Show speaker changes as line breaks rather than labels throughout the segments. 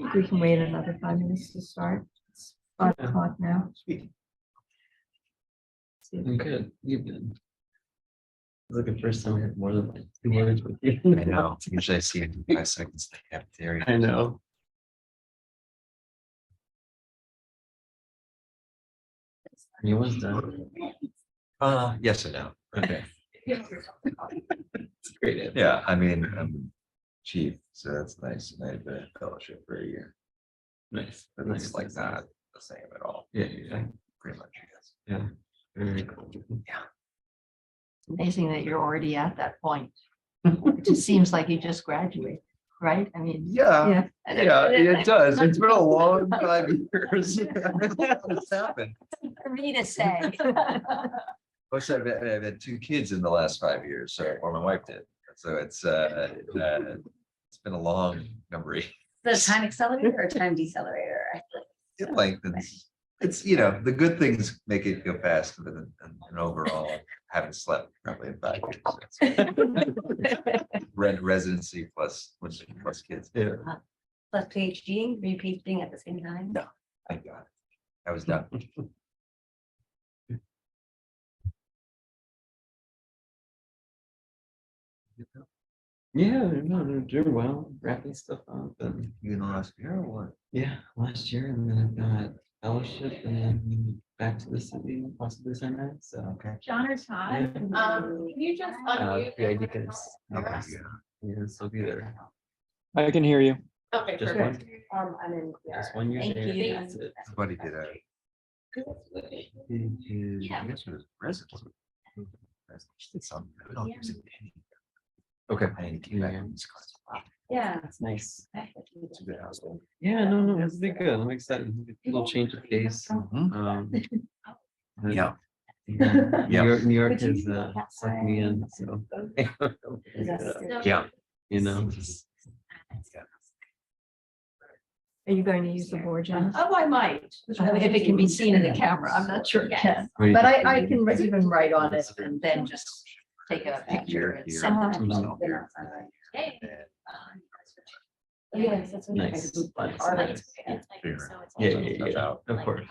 think we can wait another 5 minutes to start. It's 5 o'clock now.
Good. You've been. It's like the first time we had more than like 2 words with you.
I know. Usually I see it in 5 seconds in the cafeteria.
I know. You was done.
Yes and no.
Okay. It's great.
Yeah, I mean, I'm chief, so that's nice. And I had the fellowship for a year.
Nice.
But it's like not the same at all.
Yeah, yeah,
Pretty much, I guess.
yeah. Very cool.
Amazing that you're already at that point. It just seems like you just graduated, right? I mean,
Yeah,
yeah.
it does. It's been a long 5 years. It's happened.
For me to say.
Also, I've had 2 kids in the last 5 years, so, or my wife did. So it's been a long number of
The time accelerator or time decelerator? I feel
it lengthens. It's, you know, the good things make it go faster than an overall haven't slept probably in 5 years. Rent residency plus kids.
Yeah.
Plus PhD, were you PhDing at the same time?
No. I got it. I was done.
Yeah, no, they're doing well, wrapping stuff up and
You in the last year or what?
yeah, last year and then I've got fellowship and then back to the city, possibly Sinai, so.
Okay.
John or Todd, can you just unmute?
Yeah, because,
Okay.
yeah, so be there.
I can hear you.
Okay,
Just
perfect.
one,
I'm in.
just 1 year
Thank
there.
you.
That's it.
Somebody did a. I guess it was resident. She did something. I don't know, it was in Penny.
Okay.
I didn't keep back.
Yeah.
That's nice.
It's a good household.
Yeah, no, it's been good. I'm excited. A little change of pace.
Mhm. Yeah.
New York
Would you
has
do that
sucked me in, so.
Yeah.
You know.
Are you going to use the board, Janice?
Oh, I might.
If it can be seen in the camera, I'm not sure it can. But I can even write on it and then just take a picture and send it to you.
Yes, that's what
Nice.
Yeah,
Yeah, of course.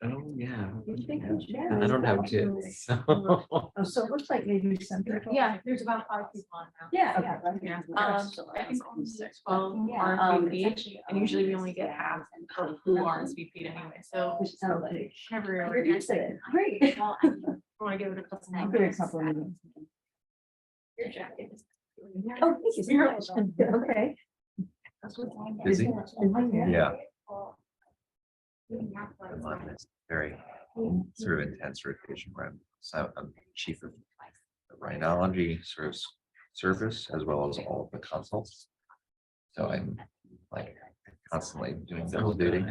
Oh, yeah. I don't have kids, so.
Oh, so it looks like maybe some people.
Yeah, there's about 5 people on now.
Yeah.
Yeah. I think only 12
Yeah,
RSVP, and usually we only get half of who RSVP'd anyway, so.
Which sounds like.
Whenever you're
You're used to it. Great.
Want to give it a couple
I'll
more
give it a
minutes.
couple of minutes.
Your jacket is-
Oh, thank you so much.
Okay.
Busy?
Yeah.
It's very sort of intense rotation where I'm chief of the rhinology sort of service as well as all of the consults. So I'm like constantly doing double duty.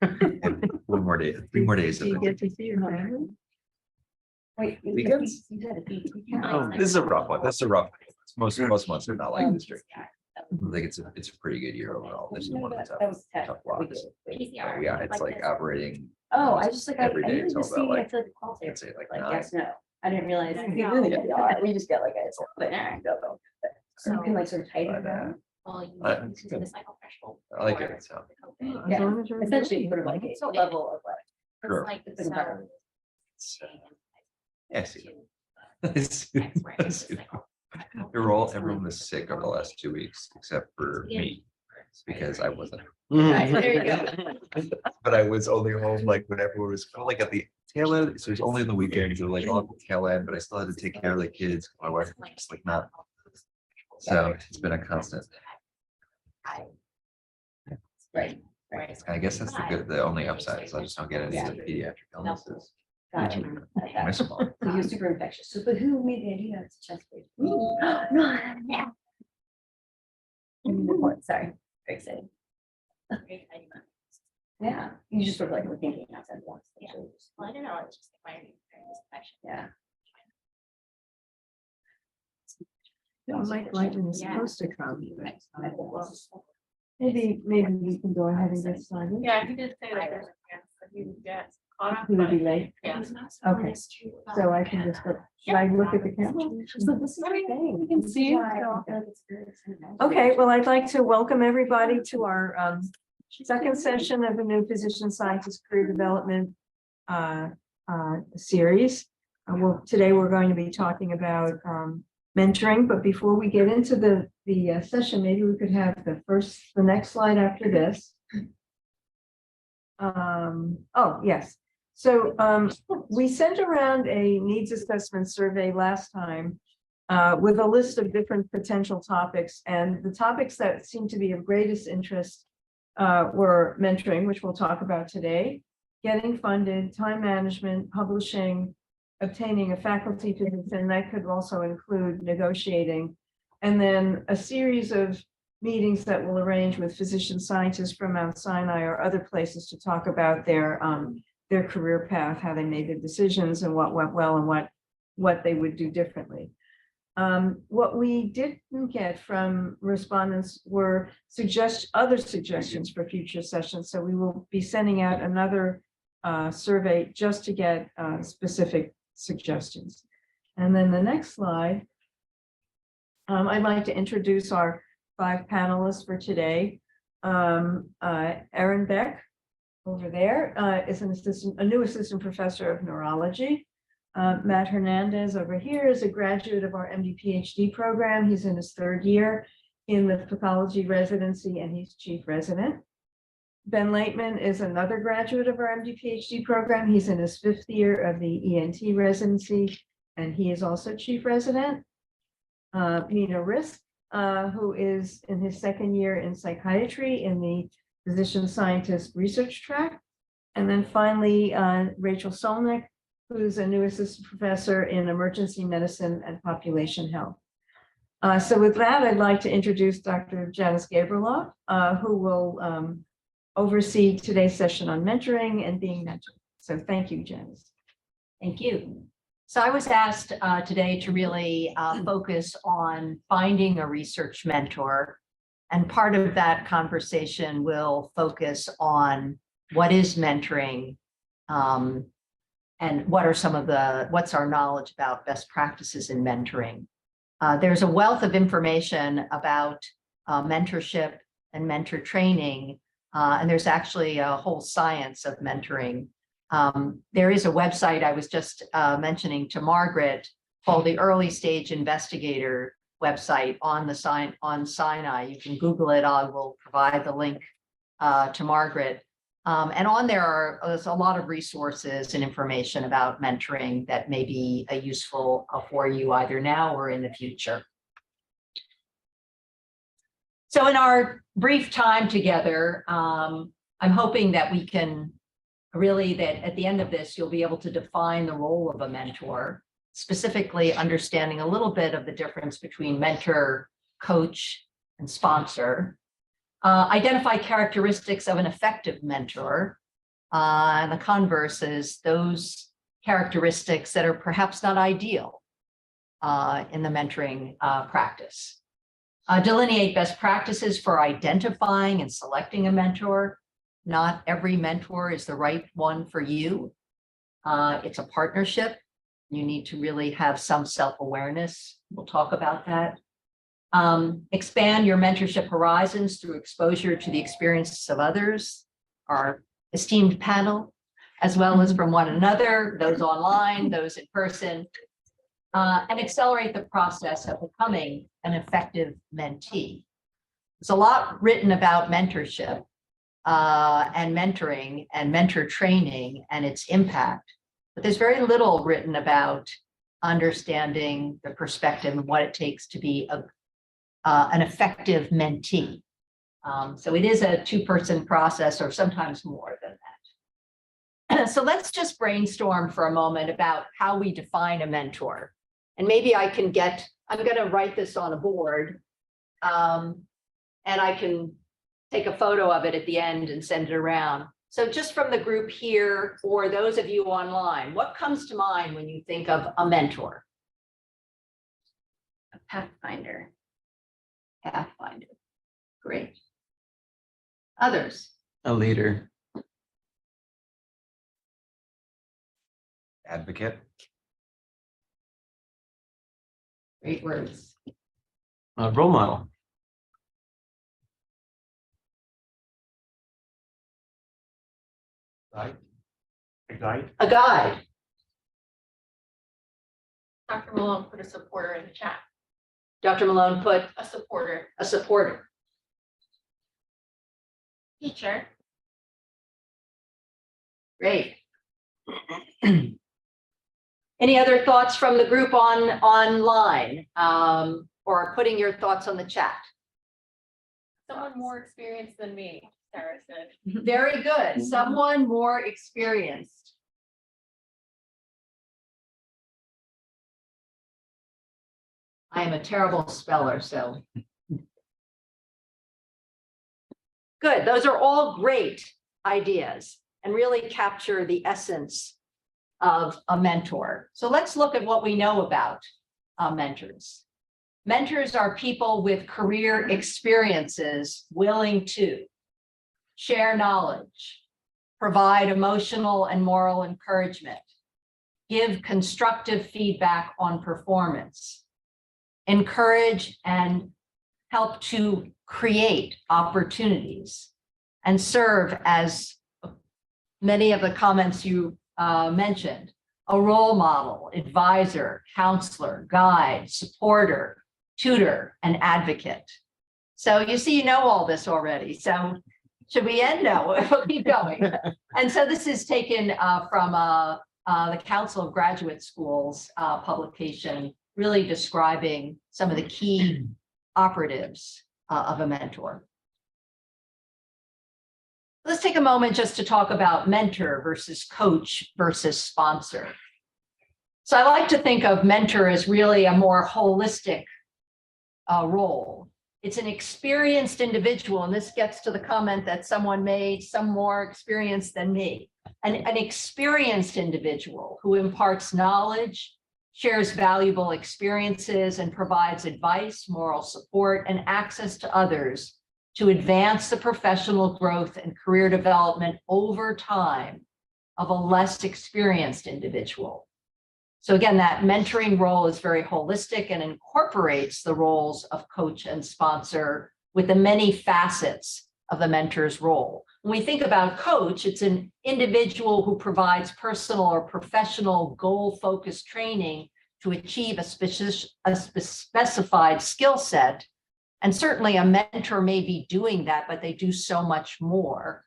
And 3 more days
Do
of
you
it.
get to see your family?
Wait.
Weekends?
You said a beat.
This is a rough one. This is a rough. Most months are not like this. I think it's a pretty good year overall. This is one of the
That was
tough blocks. Yeah, it's like operating.
Oh, I just like, I
Every day
usually
it's all
just
about,
see, I
like,
feel like the qualitative,
I'd say like
like
9.
yes, no. I didn't realize.
Yeah.
We just get like a, but go. So you can like sort of tighten it
But,
down.
it's good. I like it. So
As
Yeah,
long as you're-
essentially sort of like a level of like.
Sure.
Like the
It's environment.
yeah, I see. I see. Everyone was sick over the last 2 weeks except for me because I wasn't.
There you go.
But I was only home like when everyone was kind of like at the tail end. So it was only on the weekends or like on the tail end, but I still had to take care of the kids. My wife was just like not. So it's been a constant.
Right.
I guess that's the only upside is I just don't get any of the pediatric illnesses.
Got it.
I miss them all.
So he was super infectious. So, but who made the idea of chest pain? No, yeah. Sorry, very excited. Yeah, you just sort of like were thinking outside the box.
Well, I don't know, it's just my infection.
Yeah.
Mike Lightman is
Yeah.
supposed to come. Maybe we can go ahead and get started.
Yeah, he did say that there's a chance that he would get Autumn,
You would be
but-
late.
Yeah.
Okay. So I can just, should I look at the camera?
So this is everything we can see.
Okay, well, I'd like to welcome everybody to our second session of the new physician scientist career development series. Today we're going to be talking about mentoring, but before we get into the session, maybe we could have the next slide after this. Oh, yes. So we sent around a needs assessment survey last time with a list of different potential topics, and the topics that seemed to be of greatest interest were mentoring, which we'll talk about today, getting funded, time management, publishing, obtaining a faculty position, that could also include negotiating, and then a series of meetings that we'll arrange with physician scientists from Mount Sinai or other places to talk about their career path, how they made their decisions and what went well and what they would do differently. What we didn't get from respondents were other suggestions for future sessions. So we will be sending out another survey just to get specific suggestions. And then the next slide, I'd like to introduce our 5 panelists for today. Erin Beck over there is a new assistant professor of neurology. Matt Hernandez over here is a graduate of our MD PhD program. He's in his 3rd year in the pathology residency and he's chief resident. Ben Laitman is another graduate of our MD PhD program. He's in his 5th year of the ENT residency and he is also chief resident. Mina Risk, who is in his 2nd year in psychiatry in the physician scientist research track. And then finally, Rachel Solnick, who's a new assistant professor in emergency medicine and population health. So with that, I'd like to introduce Dr. Janice Gabrilove, who will oversee today's session on mentoring and being mentored. So thank you, Janice.
Thank you. So I was asked today to really focus on finding a research mentor. And part of that conversation will focus on what is mentoring and what's our knowledge about best practices in mentoring. There's a wealth of information about mentorship and mentor training, and there's actually a whole science of mentoring. There is a website I was just mentioning to Margaret called the Early Stage Investigator website on Sinai. You can Google it. I will provide the link to Margaret. And on there's a lot of resources and information about mentoring that may be useful for you either now or in the future. So in our brief time together, I'm hoping that we can that at the end of this, you'll be able to define the role of a mentor, specifically understanding a little bit of the difference between mentor, coach, and sponsor. Identify characteristics of an effective mentor, and the converse is those characteristics that are perhaps not ideal in the mentoring practice. Delineate best practices for identifying and selecting a mentor. Not every mentor is the right one for you. It's a partnership. You need to really have some self-awareness. We'll talk about that. Expand your mentorship horizons through exposure to the experiences of others, our esteemed panel, as well as from one another, those online, those in person, and accelerate the process of becoming an effective mentee. There's a lot written about mentorship and mentoring and mentor training and its impact, but there's very little written about understanding the perspective of what it takes to be an effective mentee. So it is a 2-person process or sometimes more than that. So let's just brainstorm for a moment about how we define a mentor. And maybe I'm going to write this on a board and I can take a photo of it at the end and send it around. So just from the group here, or those of you online, what comes to mind when you think of a mentor?
A pathfinder.
Pathfinder. Great. Others?
A leader.
Advocate.
Great words.
Role model.
Guide. A guide.
A guide,
Dr. Malone put a supporter in the chat,
Dr. Malone put
a supporter.
a supporter.
Teacher.
Great. Any other thoughts from the group online, or putting your thoughts on the chat?
Someone more experienced than me, Sarah said.
Very good. Someone more experienced. I am a terrible speller, so. Good. Those are all great ideas and really capture the essence of a mentor. So let's look at what we know about mentors. Mentors are people with career experiences willing to share knowledge, provide emotional and moral encouragement, give constructive feedback on performance, encourage and help to create opportunities, and serve as many of the comments you mentioned, a role model, advisor, counselor, guide, supporter, tutor, and advocate. So you see, you know all this already. So should we end? No, we'll keep going. And so this is taken from the Council of Graduate Schools publication, really describing some of the key operatives of a mentor. Let's take a moment just to talk about mentor versus coach versus sponsor. So I like to think of mentor as really a more holistic role. It's an experienced individual, and this gets to the comment that someone made, some more experienced than me. An experienced individual who imparts knowledge, shares valuable experiences, and provides advice, moral support, and access to others to advance the professional growth and career development over time of a less experienced individual. So again, that mentoring role is very holistic and incorporates the roles of coach and sponsor with the many facets of the mentor's role. When we think about coach, it's an individual who provides personal or professional goal-focused training to achieve a specified skill set. And certainly a mentor may be doing that, but they do so much more.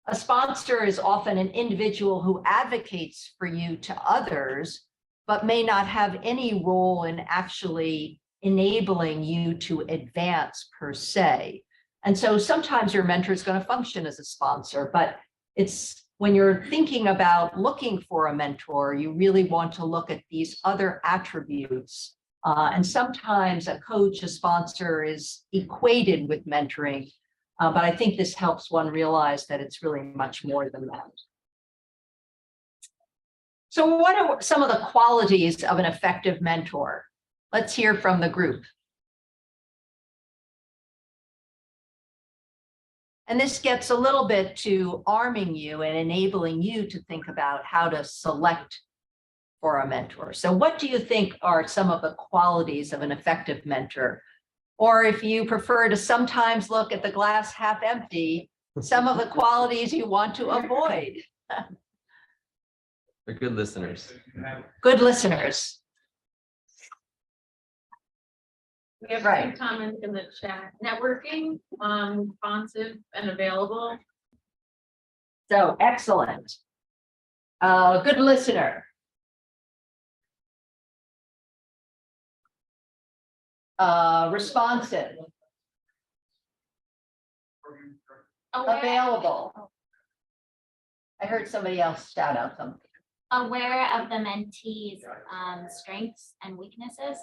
A sponsor is often an individual who advocates for you to others, but may not have any role in actually enabling you to advance per se. And so sometimes your mentor is going to function as a sponsor, but it's when you're thinking about looking for a mentor, you really want to look at these other attributes. And sometimes a coach, a sponsor is equated with mentoring, but I think this helps one realize that it's really much more than that. So what are some of the qualities of an effective mentor? Let's hear from the group. And this gets a little bit to arming you and enabling you to think about how to select for a mentor. So what do you think are some of the qualities of an effective mentor? Or if you prefer to sometimes look at the glass half empty, some of the qualities you want to avoid.
They're good listeners.
Good listeners.
We have
Right.
some comments in the chat. Networking, responsive and available.
So excellent. Good listener. Responsive. Available. I heard somebody else shout out something.
Aware of the mentee's strengths and weaknesses.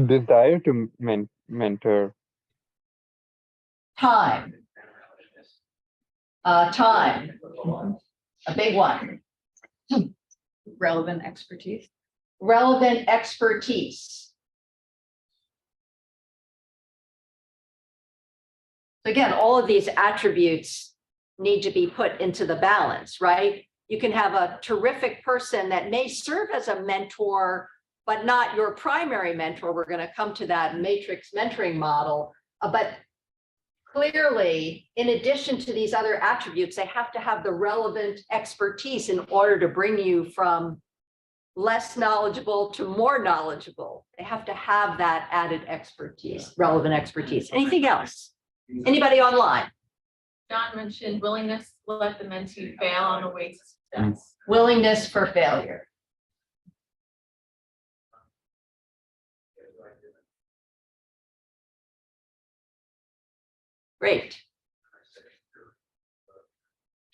Desire to mentor.
Time. Time. A big one.
Relevant expertise.
Relevant expertise. Again, all of these attributes need to be put into the balance, right? You can have a terrific person that may serve as a mentor, but not your primary mentor. We're going to come to that matrix mentoring model. But clearly, in addition to these other attributes, they have to have the relevant expertise in order to bring you from less knowledgeable to more knowledgeable. They have to have that added expertise, relevant expertise. Anything else? Anybody online?
John mentioned willingness to let the mentee fail on the way to success.
Willingness for failure. Great.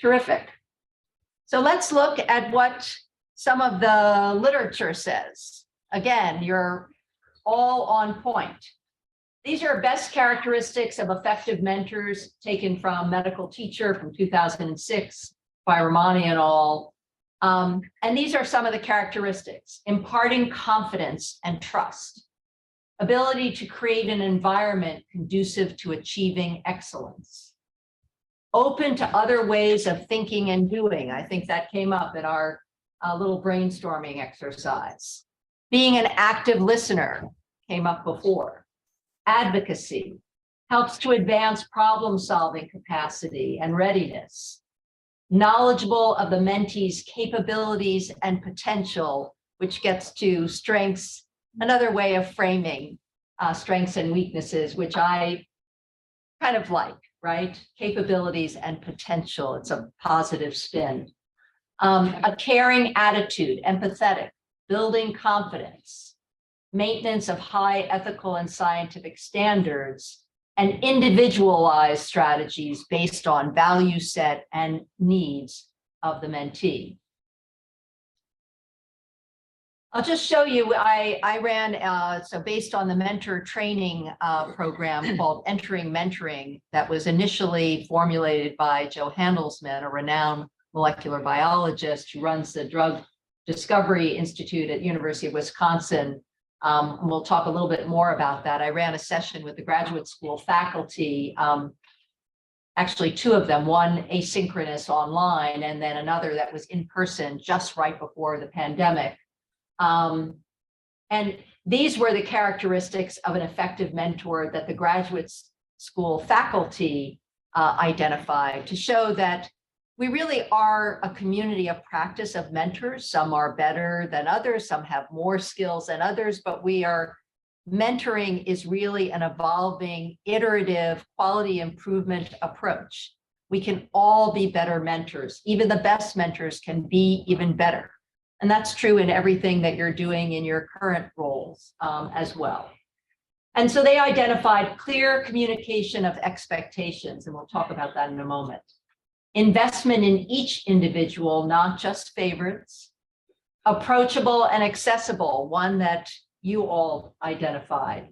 Terrific. So let's look at what some of the literature says. Again, you're all on point. These are best characteristics of effective mentors taken from Medical Teacher from 2006 by Romani et al. And these are some of the characteristics: imparting confidence and trust, ability to create an environment conducive to achieving excellence, open to other ways of thinking and doing. I think that came up in our little brainstorming exercise. Being an active listener came up before. Advocacy helps to advance problem-solving capacity and readiness. Knowledgeable of the mentee's capabilities and potential, which gets to strengths, another way of framing strengths and weaknesses, which I kind of like, right? Capabilities and potential. It's a positive spin. A caring attitude, empathetic, building confidence, maintenance of high ethical and scientific standards, and individualized strategies based on value set and needs of the mentee. I'll just show you, I ran, so based on the mentor training program called Entering Mentoring that was initially formulated by Joe Handelsman, a renowned molecular biologist who runs the Drug Discovery Institute at University of Wisconsin. We'll talk a little bit more about that. I ran a session with the graduate school faculty, actually two of them, one asynchronous online and then another that was in person just right before the pandemic. And these were the characteristics of an effective mentor that the graduate school faculty identified to show that we really are a community of practice of mentors. Some are better than others, some have more skills than others, but mentoring is really an evolving, iterative, quality improvement approach. We can all be better mentors. Even the best mentors can be even better. And that's true in everything that you're doing in your current roles as well. And so they identified clear communication of expectations, and we'll talk about that in a moment. Investment in each individual, not just favorites. Approachable and accessible, one that you all identified.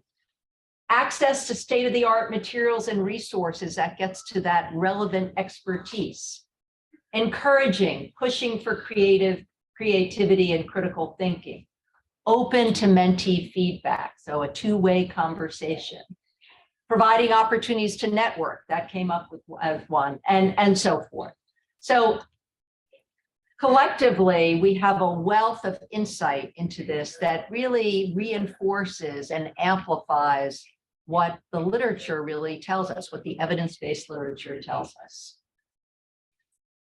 Access to state-of-the-art materials and resources that gets to that relevant expertise. Encouraging, pushing for creativity and critical thinking. Open to mentee feedback, so a two-way conversation. Providing opportunities to network, that came up with as one, and so forth. So collectively, we have a wealth of insight into this that really reinforces and amplifies what the literature really tells us, what the evidence-based literature tells us.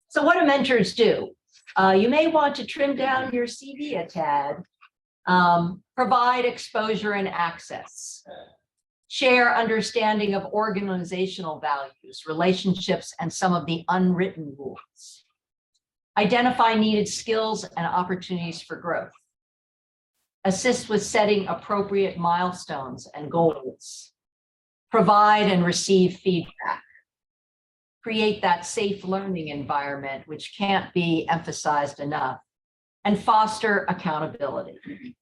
So what do mentors do? You may want to trim down your CV a tad, provide exposure and access. Share understanding of organizational values, relationships, and some of the unwritten rules. Identify needed skills and opportunities for growth. Assist with setting appropriate milestones and goals. Provide and receive feedback. Create that safe learning environment, which can't be emphasized enough. And foster accountability.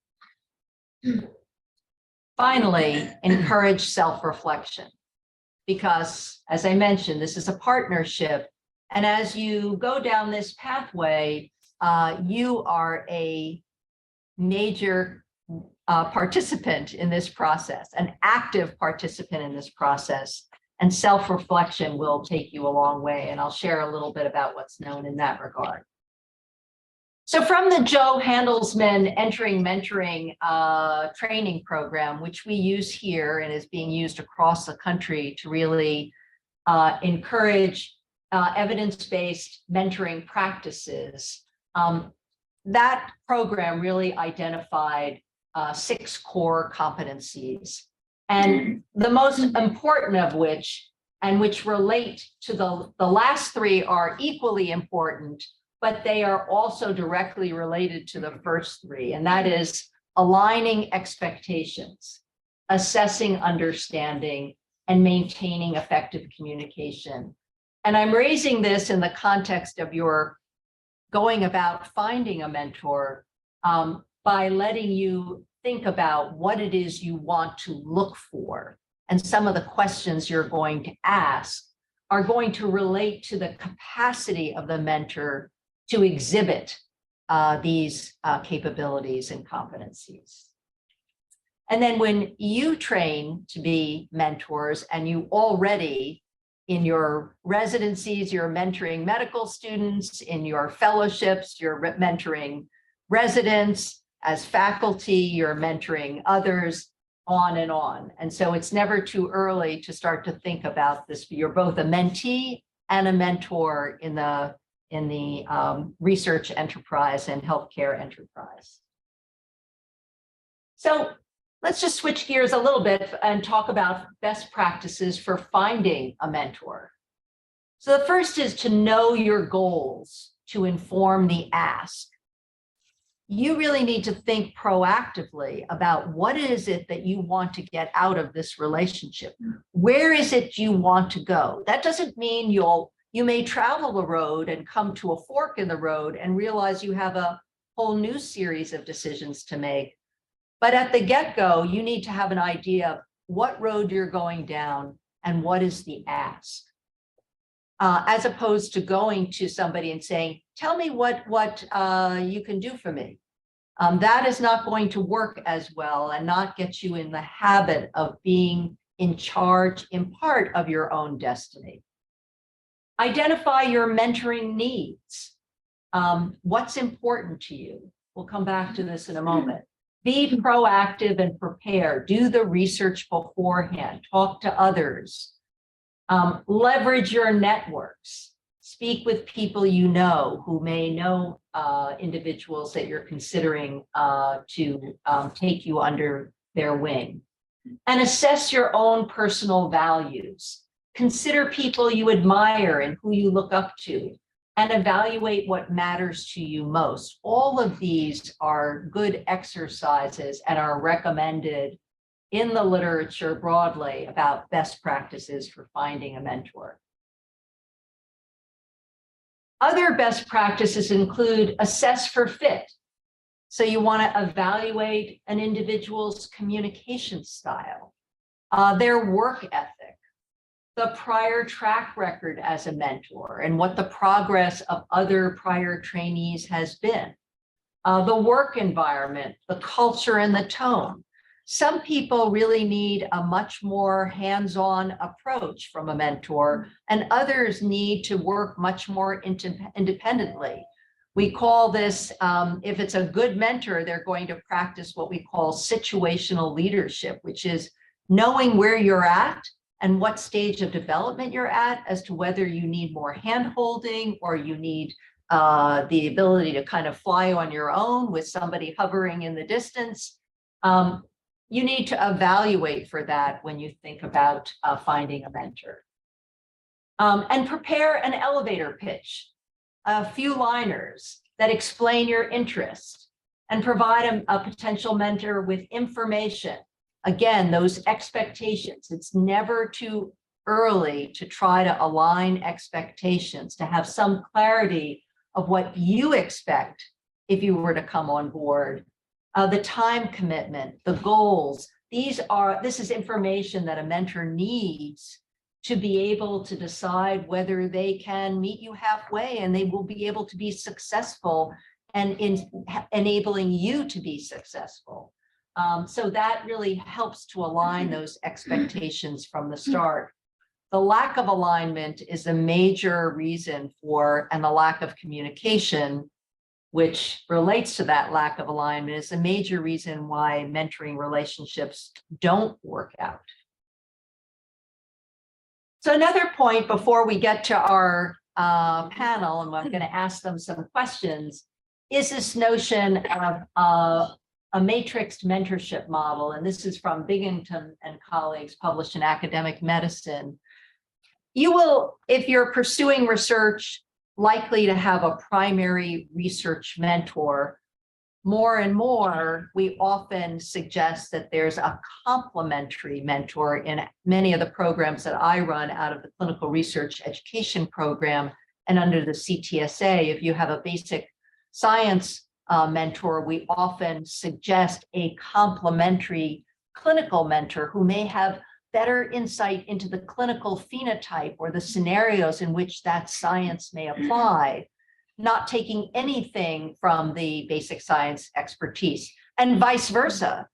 Finally, encourage self-reflection, because as I mentioned, this is a partnership. And as you go down this pathway, you are a major participant in this process, an active participant in this process. and self-reflection will take you a long way. And I'll share a little bit about what's known in that regard. So from the Joe Handelsman Entering Mentoring training program, which we use here and is being used across the country to really encourage evidence-based mentoring practices, that program really identified 6 core competencies. And the most important of which, and which relate to the last 3, are equally important, but they are also directly related to the first 3, and that is aligning expectations, assessing understanding, and maintaining effective communication. And I'm raising this in the context of your going about finding a mentor by letting you think about what it is you want to look for. And some of the questions you're going to ask are going to relate to the capacity of the mentor to exhibit these capabilities and competencies. And then when you train to be mentors, and you already in your residencies, you're mentoring medical students, in your fellowships, you're mentoring residents, as faculty, you're mentoring others, on and on. And so it's never too early to start to think about this. You're both a mentee and a mentor in the research enterprise and healthcare enterprise. So let's just switch gears a little bit and talk about best practices for finding a mentor. So the first is to know your goals to inform the ask. You really need to think proactively about what is it that you want to get out of this relationship. Where is it you want to go? That doesn't mean you may travel the road and come to a fork in the road and realize you have a whole new series of decisions to make. But at the get-go, you need to have an idea of what road you're going down and what is the ask. As opposed to going to somebody and saying, tell me what you can do for me. That is not going to work as well and not get you in the habit of being in charge in part of your own destiny. Identify your mentoring needs. What's important to you? We'll come back to this in a moment. Be proactive and prepare. Do the research beforehand. Talk to others. Leverage your networks. Speak with people you know who may know individuals that you're considering to take you under their wing. And assess your own personal values. Consider people you admire and who you look up to, and evaluate what matters to you most. All of these are good exercises and are recommended in the literature broadly about best practices for finding a mentor. Other best practices include assess for fit. So you want to evaluate an individual's communication style, their work ethic, the prior track record as a mentor, and what the progress of other prior trainees has been, the work environment, the culture, and the tone. Some people really need a much more hands-on approach from a mentor, and others need to work much more independently. We call this, if it's a good mentor, they're going to practice what we call situational leadership, which is knowing where you're at and what stage of development you're at as to whether you need more hand-holding or you need the ability to kind of fly on your own with somebody hovering in the distance. You need to evaluate for that when you think about finding a mentor. And prepare an elevator pitch, a few liners that explain your interest and provide a potential mentor with information. Again, those expectations. It's never too early to try to align expectations, to have some clarity of what you expect if you were to come on board. The time commitment, the goals, this is information that a mentor needs to be able to decide whether they can meet you halfway and they will be able to be successful and in enabling you to be successful. So that really helps to align those expectations from the start. the lack of alignment is a major reason for, and the lack of communication, which relates to that lack of alignment, is a major reason why mentoring relationships don't work out. So another point before we get to our panel, and I'm going to ask them some questions, is this notion of a matrixed mentorship model. And this is from Binghamton and colleagues, published in Academic Medicine. You will, if you're pursuing research, likely to have a primary research mentor. More and more, we often suggest that there's a complementary mentor in many of the programs that I run out of the Clinical Research Education Program and under the CTSA. If you have a basic science mentor, we often suggest a complementary clinical mentor who may have better insight into the clinical phenotype or the scenarios in which that science may apply, not taking anything from the basic science expertise, and vice versa.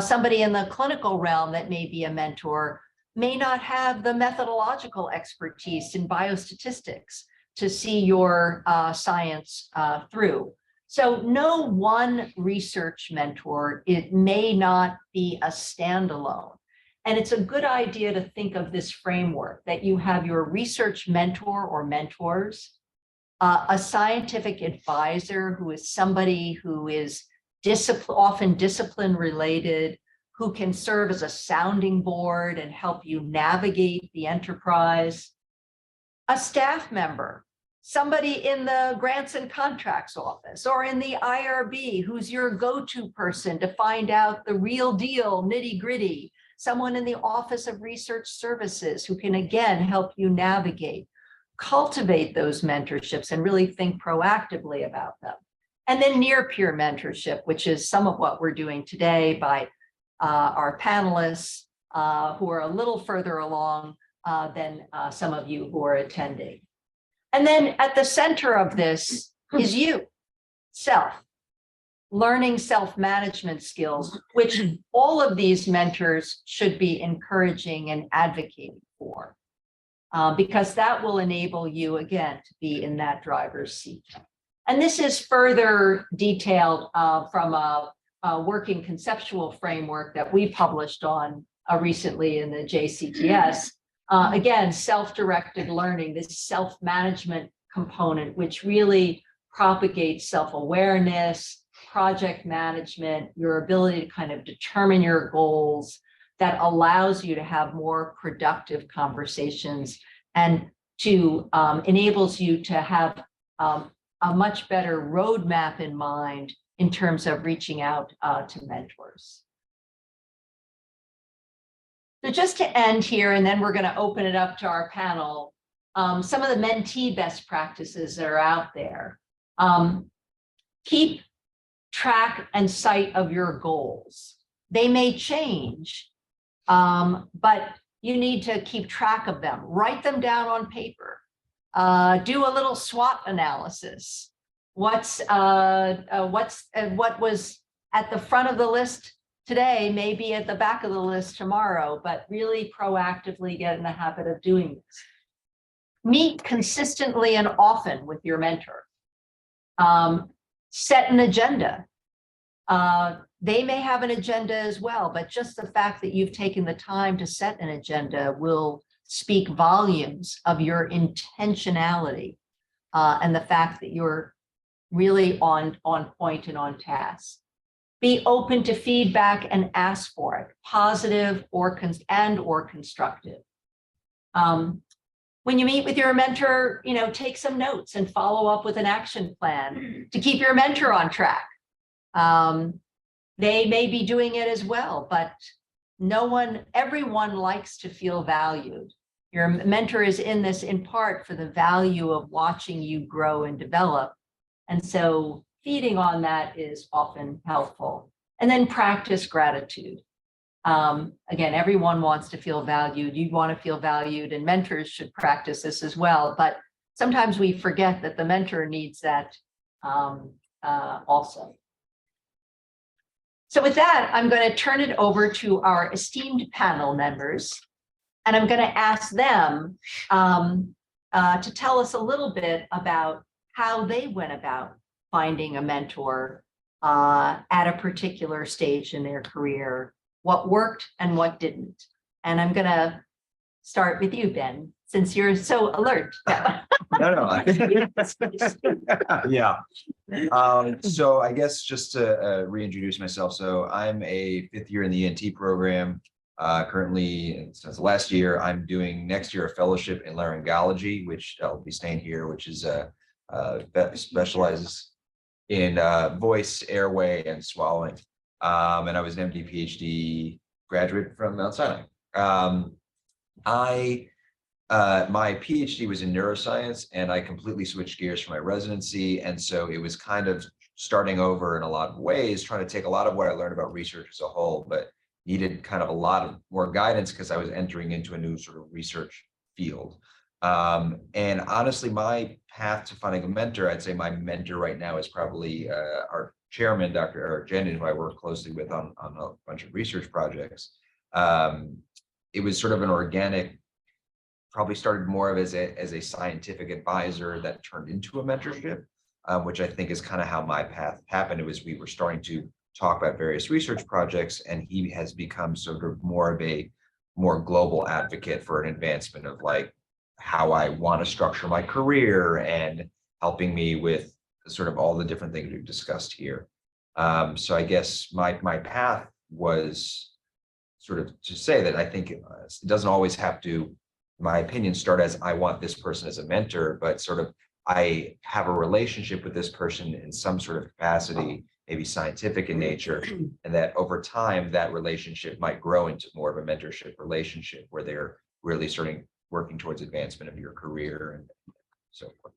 Somebody in the clinical realm that may be a mentor may not have the methodological expertise in biostatistics to see your science through. So no one research mentor, it may not be a standalone. And it's a good idea to think of this framework that you have your research mentor or mentors, a scientific advisor who is somebody who is often discipline related, who can serve as a sounding board and help you navigate the enterprise, a staff member, somebody in the grants and contracts office or in the IRB who's your go-to person to find out the real deal, nitty gritty, someone in the Office of Research Services who can again help you navigate. Cultivate those mentorships and really think proactively about them. And then near peer mentorship, which is some of what we're doing today by our panelists who are a little further along than some of you who are attending. And then at the center of this is you, self, learning self-management skills, which all of these mentors should be encouraging and advocating for. Because that will enable you, again, to be in that driver's seat. And this is further detailed from a working conceptual framework that we published on recently in the JCTS. Again, self-directed learning, this self-management component, which really propagates self-awareness, project management, your ability to kind of determine your goals, that allows you to have more productive conversations and to enables you to have a much better roadmap in mind in terms of reaching out to mentors. So just to end here, and then we're going to open it up to our panel, some of the mentee best practices that are out there. Keep track and sight of your goals. They may change, but you need to keep track of them. Write them down on paper. Do a little SWOT analysis. What was at the front of the list today may be at the back of the list tomorrow, but really proactively get in the habit of doing this. Meet consistently and often with your mentor. Set an agenda. They may have an agenda as well, but just the fact that you've taken the time to set an agenda will speak volumes of your intentionality and the fact that you're really on point and on task. Be open to feedback and ask for it, positive or constructive. When you meet with your mentor, take some notes and follow up with an action plan to keep your mentor on track. They may be doing it as well, but everyone likes to feel valued. Your mentor is in this in part for the value of watching you grow and develop. And so feeding on that is often helpful. And then practice gratitude. Again, everyone wants to feel valued. You want to feel valued, and mentors should practice this as well. But sometimes we forget that the mentor needs that also. So with that, I'm going to turn it over to our esteemed panel members. And I'm going to ask them to tell us a little bit about how they went about finding a mentor at a particular stage in their career, what worked and what didn't. And I'm going to start with you, Ben, since you're so alert.
No. Yeah. So I guess just to reintroduce myself. So I'm a 5th year in the ENT program. Currently, since last year, I'm doing next year a fellowship in laryngology, which I'll be staying here, which is that specializes in voice, airway, and swallowing. And I was an MD PhD graduate from Mount Sinai. My PhD was in neuroscience, and I completely switched gears for my residency. And so it was kind of starting over in a lot of ways, trying to take a lot of what I learned about research as a whole, but needed kind of a lot of more guidance because I was entering into a new sort of research field. And honestly, my path to finding a mentor, I'd say my mentor right now is probably our chairman, Dr. Janice, who I work closely with on a bunch of research projects. It was sort of an organic, probably started more of as a scientific advisor that turned into a mentorship, which I think is kind of how my path happened. It was we were starting to talk about various research projects, and he has become sort of more of a more global advocate for an advancement of like how I want to structure my career and helping me with sort of all the different things we've discussed here. So I guess my path was sort of to say that I think it doesn't always have to, in my opinion, start as I want this person as a mentor, but sort of I have a relationship with this person in some sort of capacity, maybe scientific in nature, and that over time that relationship might grow into more of a mentorship relationship where they're really starting working towards advancement of your career and so forth.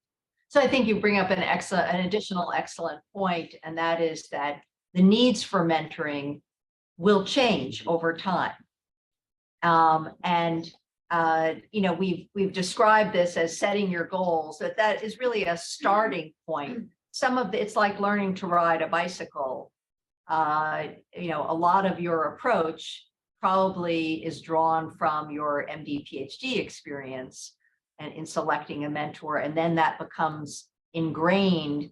So I think you bring up an additional excellent point, and that is that the needs for mentoring will change over time. We've described this as setting your goals, that is really a starting point. It's like learning to ride a bicycle. A lot of your approach probably is drawn from your MD PhD experience and in selecting a mentor, and then that becomes ingrained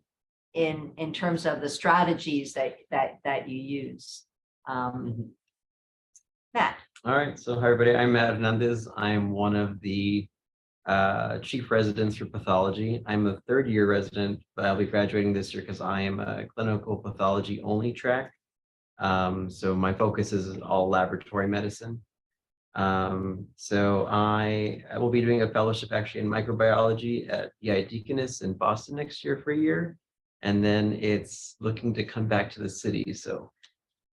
in terms of the strategies that you use. Matt.
All right, so hi everybody, I'm Matt Hernandez. I'm one of the chief residents for pathology. I'm a 3rd year resident, but I'll be graduating this year because I am a clinical pathology only track. So my focus is all laboratory medicine. So I will be doing a fellowship actually in microbiology at EI Deaconess in Boston next year for a year. And then it's looking to come back to the city. So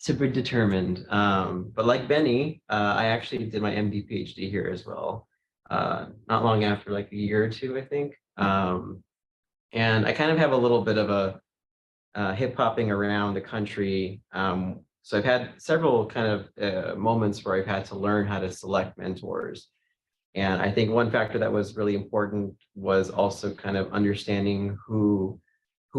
to be determined. But like Benny, I actually did my MD PhD here as well. Not long after, like a year or two, I think. And I kind of have a little bit of a hip hopping around the country. So I've had several kind of moments where I've had to learn how to select mentors. And I think one factor that was really important was also kind of understanding who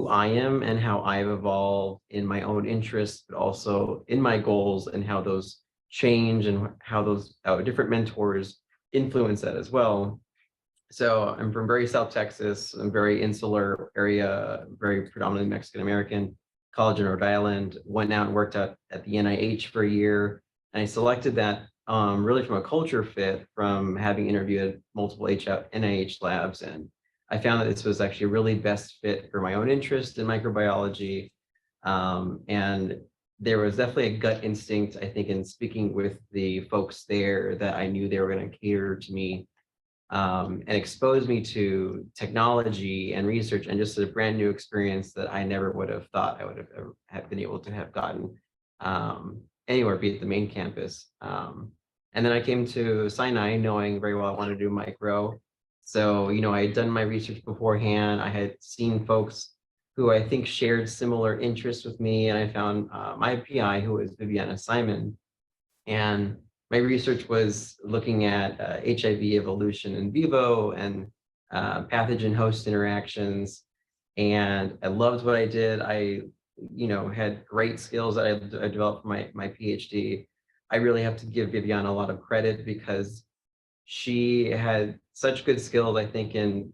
I am and how I've evolved in my own interests, but also in my goals and how those change and how those different mentors influence that as well. So I'm from very South Texas, a very insular area, very predominantly Mexican American, college in Rhode Island, went out and worked out at the NIH for a year. And I selected that really from a culture fit from having interviewed at multiple NIH labs. And I found that this was actually a really best fit for my own interest in microbiology. And there was definitely a gut instinct, I think, in speaking with the folks there that I knew they were going to cater to me and expose me to technology and research and just a brand new experience that I never would have thought I would have been able to have gotten anywhere, be it the main campus. And then I came to Sinai knowing very well I wanted to do micro. So, I had done my research beforehand. I had seen folks who I think shared similar interests with me. And I found my PI, who was Viviana Simon. And my research was looking at HIV evolution in vivo and pathogen host interactions. And I loved what I did. I, had great skills that I developed for my PhD. I really have to give Viviana a lot of credit because she had such good skills, I think, in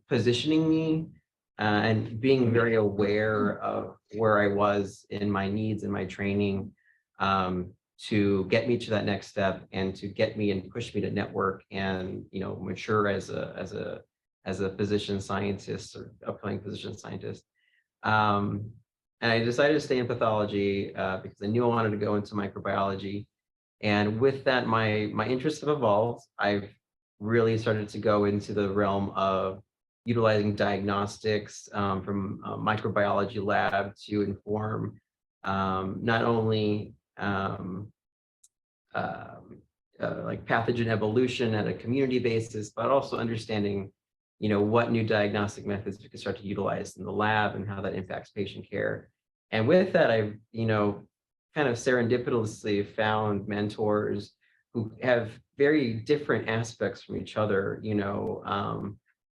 positioning me and being very aware of where I was in my needs and my training to get me to that next step and to get me and push me to network and, you know, mature as a physician scientist or upcoming physician scientist. And I decided to stay in pathology because I knew I wanted to go into microbiology. And with that, my interests have evolved. I've really started to go into the realm of utilizing diagnostics from a microbiology lab to inform not only like pathogen evolution at a community basis, but also understanding, you know, what new diagnostic methods we can start to utilize in the lab and how that impacts patient care. And with that, I've, you know, kind of serendipitously found mentors who have very different aspects from each other, you know,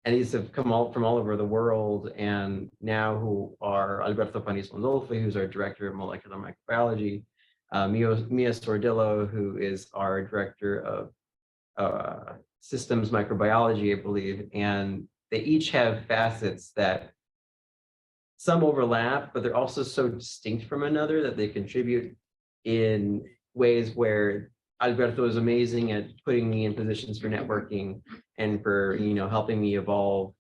and these have come all from all over the world, and now who are Alberto Panis-Mondolfi, who's our director of molecular microbiology, Mia Sordillo, who is our director of systems microbiology, I believe, and they each have facets that some overlap, but they're also so distinct from another that they contribute in ways where Alberto is amazing at putting me in positions for networking and for, you know, helping me evolve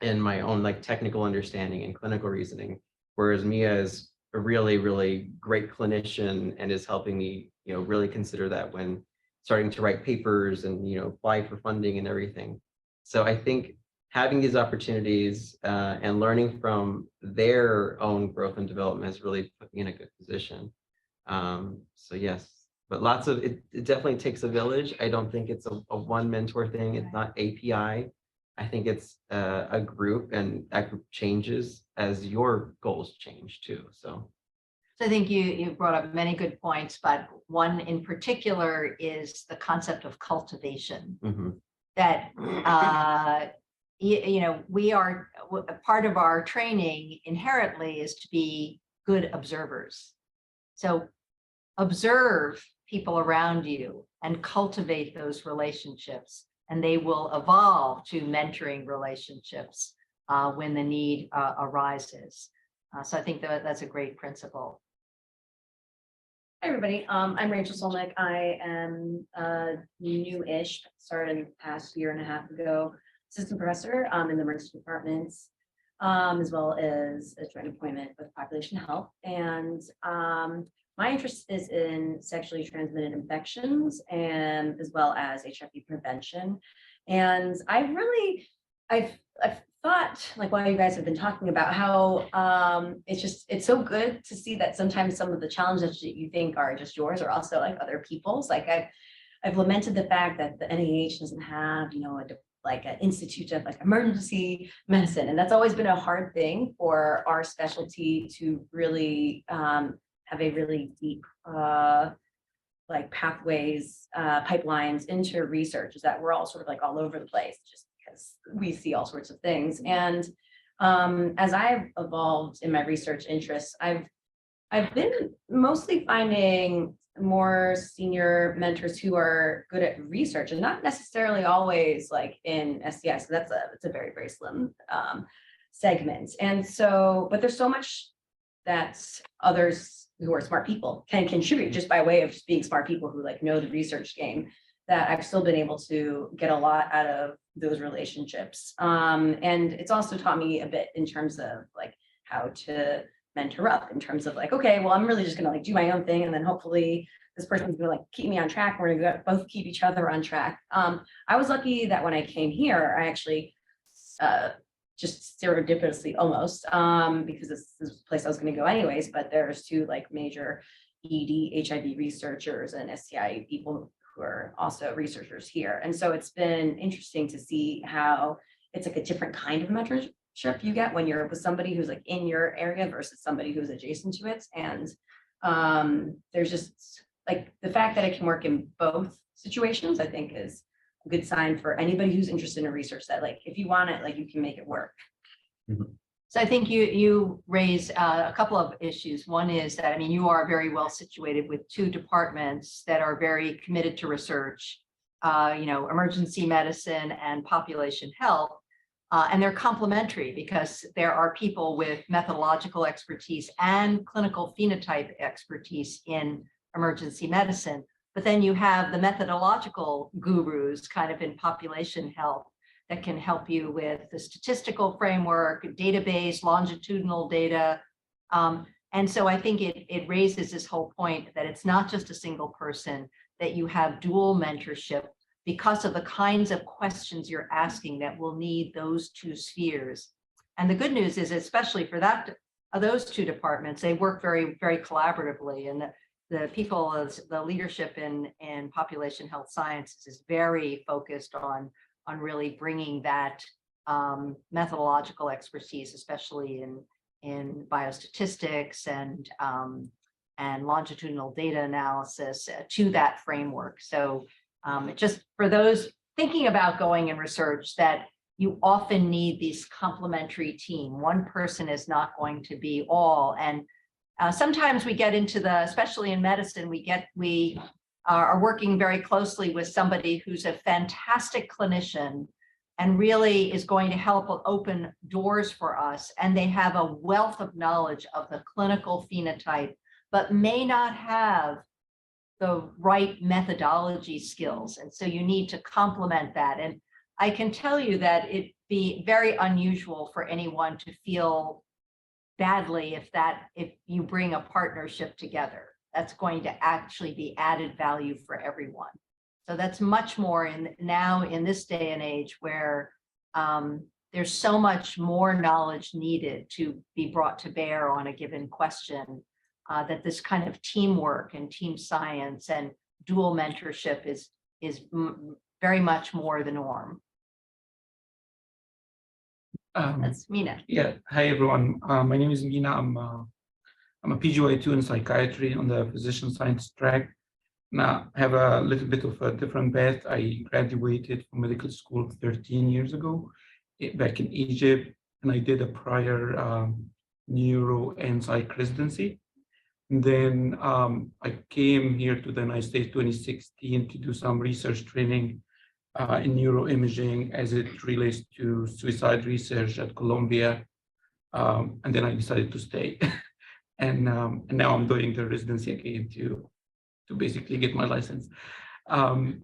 in my own like technical understanding and clinical reasoning, whereas Mia is a really, really great clinician and is helping me, you know, really consider that when starting to write papers and, you know, apply for funding and everything. So I think having these opportunities and learning from their own growth and development has really put me in a good position. So yes, but lots of it definitely takes a village. I don't think it's a one mentor thing. It's not API. I think it's a group, and that group changes as your goals change too. So
I think you brought up many good points, but one in particular is the concept of cultivation. That you know, we are part of our training inherently is to be good observers. So observe people around you and cultivate those relationships, and they will evolve to mentoring relationships when the need arises. So I think that's a great principle.
Hi, everybody. I'm Rachel Solnick. I am new-ish, started in the past year and a half ago, assistant professor in the emergency departments, as well as a joint appointment with population health. And my interest is in sexually transmitted infections and as well as HIV prevention. And I've thought, like, while you guys have been talking about how it's so good to see that sometimes some of the challenges that you think are just yours are also like other people's. Like I've lamented the fact that the NIH doesn't have, you know, like an institute of like emergency medicine. And that's always been a hard thing for our specialty to really have a really deep like pathways, pipelines into research, is that we're all sort of like all over the place just because we see all sorts of things. And as I've evolved in my research interests, I've been mostly finding more senior mentors who are good at research and not necessarily always like in STI. So it's a very, very slim segment. And so, but there's so much that others who are smart people can contribute just by way of just being smart people who like know the research game, that I've still been able to get a lot out of those relationships. And it's also taught me a bit in terms of like how to mentor up, in terms of like, okay, well, I'm really just gonna like do my own thing, and then hopefully this person's gonna like keep me on track. We're gonna both keep each other on track. I was lucky that when I came here, I actually just serendipitously almost, because this is the place I was going to go anyways, but there's two like major ED HIV researchers and STI people who are also researchers here. And so it's been interesting to see how it's like a different kind of mentorship you get when you're with somebody who's like in your area versus somebody who's adjacent to it. And there's just like the fact that I can work in both situations, I think is a good sign for anybody who's interested in research, that like, if you want it, like you can make it work.
So I think you raise a couple of issues. One is that, I mean, you are very well situated with two departments that are very committed to research emergency medicine and population health. And they're complementary because there are people with methodological expertise and clinical phenotype expertise in emergency medicine. But then you have the methodological gurus kind of in population health that can help you with the statistical framework, database, longitudinal data. And so I think it raises this whole point that it's not just a single person, that you have dual mentorship because of the kinds of questions you're asking that will need those two spheres. And the good news is, especially for those two departments, they work very, very collaboratively. And the people, the leadership in population health sciences is very focused on really bringing that methodological expertise, especially in biostatistics and longitudinal data analysis to that framework. So just for those thinking about going in research, that you often need this complementary team. One person is not going to be all. And sometimes we get into especially in medicine, we are working very closely with somebody who's a fantastic clinician and really is going to help open doors for us. And they have a wealth of knowledge of the clinical phenotype, but may not have the right methodology skills. And so you need to complement that. And I can tell you that it'd be very unusual for anyone to feel badly if you bring a partnership together. That's going to actually be added value for everyone. So that's much more now in this day and age where there's so much more knowledge needed to be brought to bear on a given question, that this kind of teamwork and team science and dual mentorship is very much more the norm. That's Mina.
Yeah, hi everyone. My name is Mina. I'm a PGY2 in psychiatry on the physician science track. Now, I have a little bit of a different path. I graduated from medical school 13 years ago back in Egypt, and I did a prior neuro and psych residency. And then I came here to the United States 2016 to do some research training in neuroimaging as it relates to suicide research at Columbia. And then I decided to stay. And now I'm doing the residency again to basically get my license. I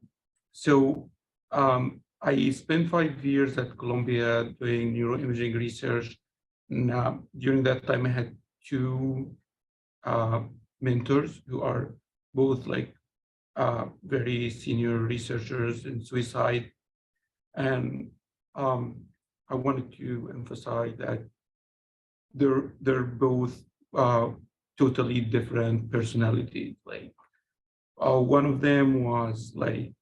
spent 5 years at Columbia doing neuroimaging research. And during that time, I had two mentors who are both like very senior researchers in suicide. And I wanted to emphasize that they're both totally different personalities. Like one of them was like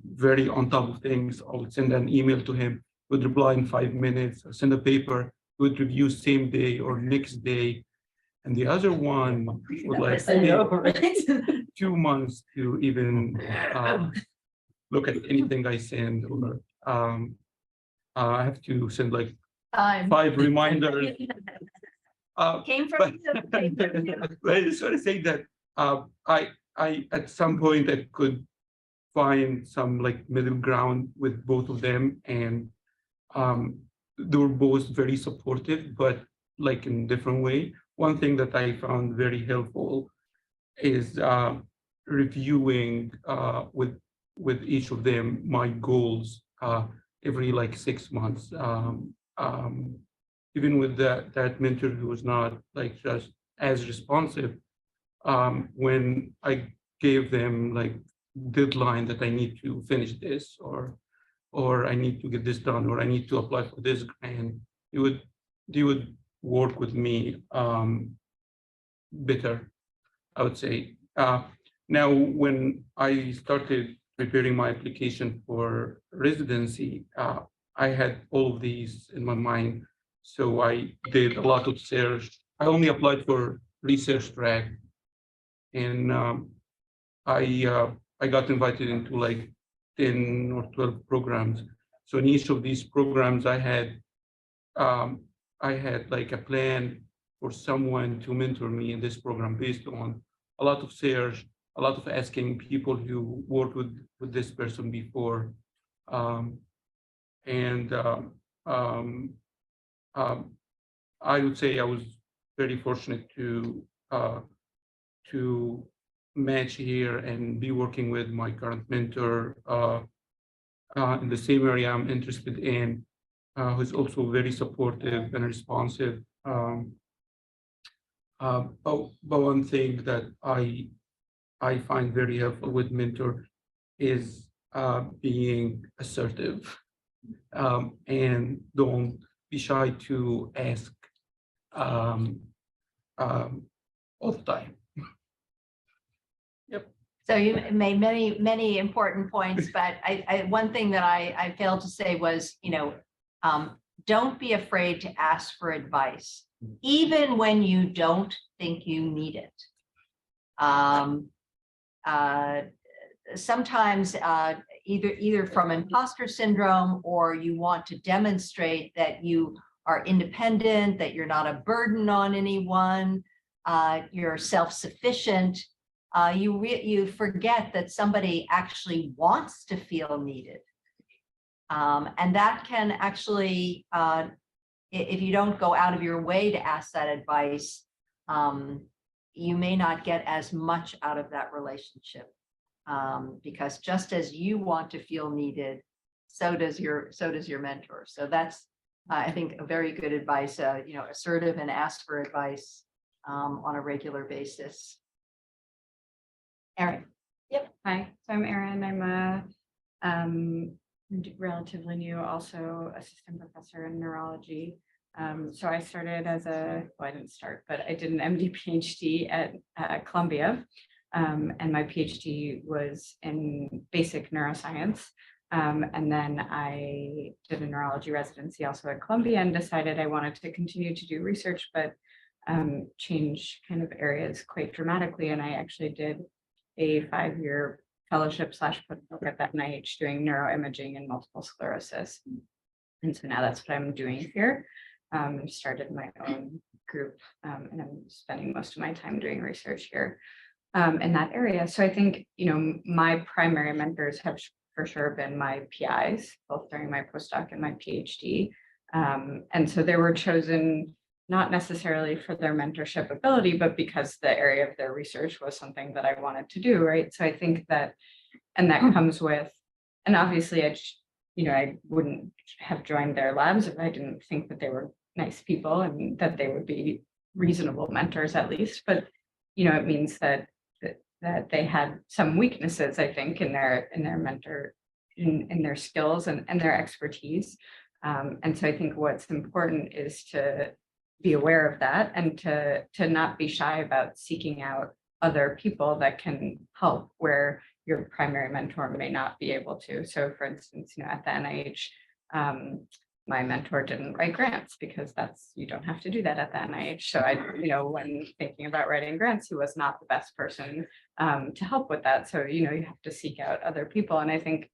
very on top of things. I would send an email to him, would reply in 5 minutes, or send a paper, would review same day or next day. And the other one would like take 2 months to even look at anything I send, or I have to send like 5 reminders.
Came from you.
I just want to say that I at some point I could find some like middle ground with both of them, and they were both very supportive, but like in different way. One thing that I found very helpful is reviewing with each of them my goals every like 6 months. Even with that mentor who was not like just as responsive, when I gave them like deadline that I need to finish this, or I need to get this done, or I need to apply for this grant, they would work with me better, I would say. Now, when I started preparing my application for residency, I had all of these in my mind. So I did a lot of research. I only applied for research track, and I got invited into like 10 or 12 programs. So in each of these programs, I had like a plan for someone to mentor me in this program based on a lot of research, a lot of asking people who worked with this person before. And I would say I was very fortunate to match here and be working with my current mentor in the same area I'm interested in, who's also very supportive and responsive. But one thing that I find very helpful with mentor is being assertive, and don't be shy to ask all the time.
So you made many important points, but one thing that I failed to say was, don't be afraid to ask for advice, even when you don't think you need it. Sometimes either from imposter syndrome, or you want to demonstrate that you are independent, that you're not a burden on anyone, you're self-sufficient. You forget that somebody actually wants to feel needed. And that can actually, if you don't go out of your way to ask that advice, you may not get as much out of that relationship. Because just as you want to feel needed, so does your mentor. So that's, I think, a very good advice, assertive and ask for advice on a regular basis. Erin.
Yep. Hi, so I'm Erin. I'm a relatively new, also assistant professor in neurology. So I started I didn't start, but I did an MD PhD at Columbia. And my PhD was in basic neuroscience. And then I did a neurology residency also at Columbia and decided I wanted to continue to do research, but change kind of areas quite dramatically. And I actually did a 5-year fellowship / postdoc at that NIH doing neuroimaging and multiple sclerosis. And so now that's what I'm doing here. Started my own group, and I'm spending most of my time doing research here in that area. So I think, my primary mentors have for sure been my PIs, both during my postdoc and my PhD. And so they were chosen not necessarily for their mentorship ability, but because the area of their research was something that I wanted to do, right? So I think that, and that comes with, and obviously I wouldn't have joined their labs if I didn't think that they were nice people and that they would be reasonable mentors at least. But, it means that they had some weaknesses, I think, in their mentor, in their skills and their expertise. And so I think what's important is to be aware of that and to not be shy about seeking out other people that can help where your primary mentor may not be able to. So for instance, at the NIH, my mentor didn't write grants because you don't have to do that at the NIH. So when thinking about writing grants, he was not the best person to help with that. So, you have to seek out other people. And I think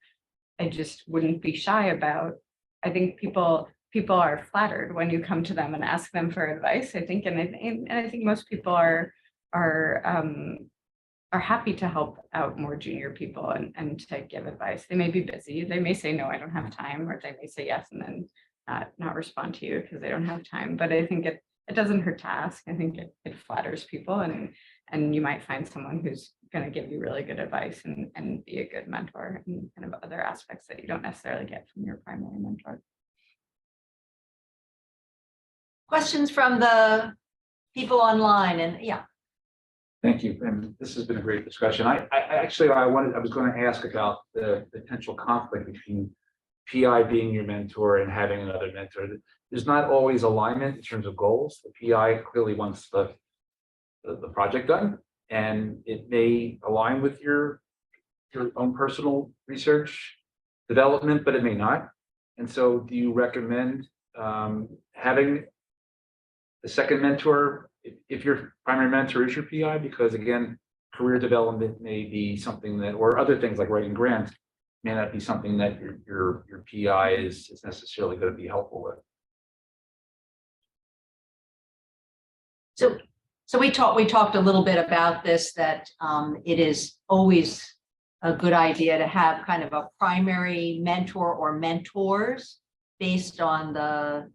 I just wouldn't be shy about, I think people are flattered when you come to them and ask them for advice, I think, and I think most people are happy to help out more junior people and to give advice. They may be busy. They may say, no, I don't have time, or they may say yes and then not respond to you because they don't have time. But I think it doesn't hurt to ask. I think it flatters people, and you might find someone who's going to give you really good advice and be a good mentor and kind of other aspects that you don't necessarily get from your primary mentor.
Questions from the people online, and yeah.
Thank you. And this has been a great discussion. I was going to ask about the potential conflict between PI being your mentor and having another mentor. There's not always alignment in terms of goals. The PI clearly wants the project done, and it may align with your own personal research development, but it may not. And so do you recommend having the second mentor if your primary mentor is your PI? Because again, career development may be something that, or other things like writing grants may not be something that your PI is necessarily going to be helpful with.
So So we talked a little bit about this, that it is always a good idea to have kind of a primary mentor or mentors based on the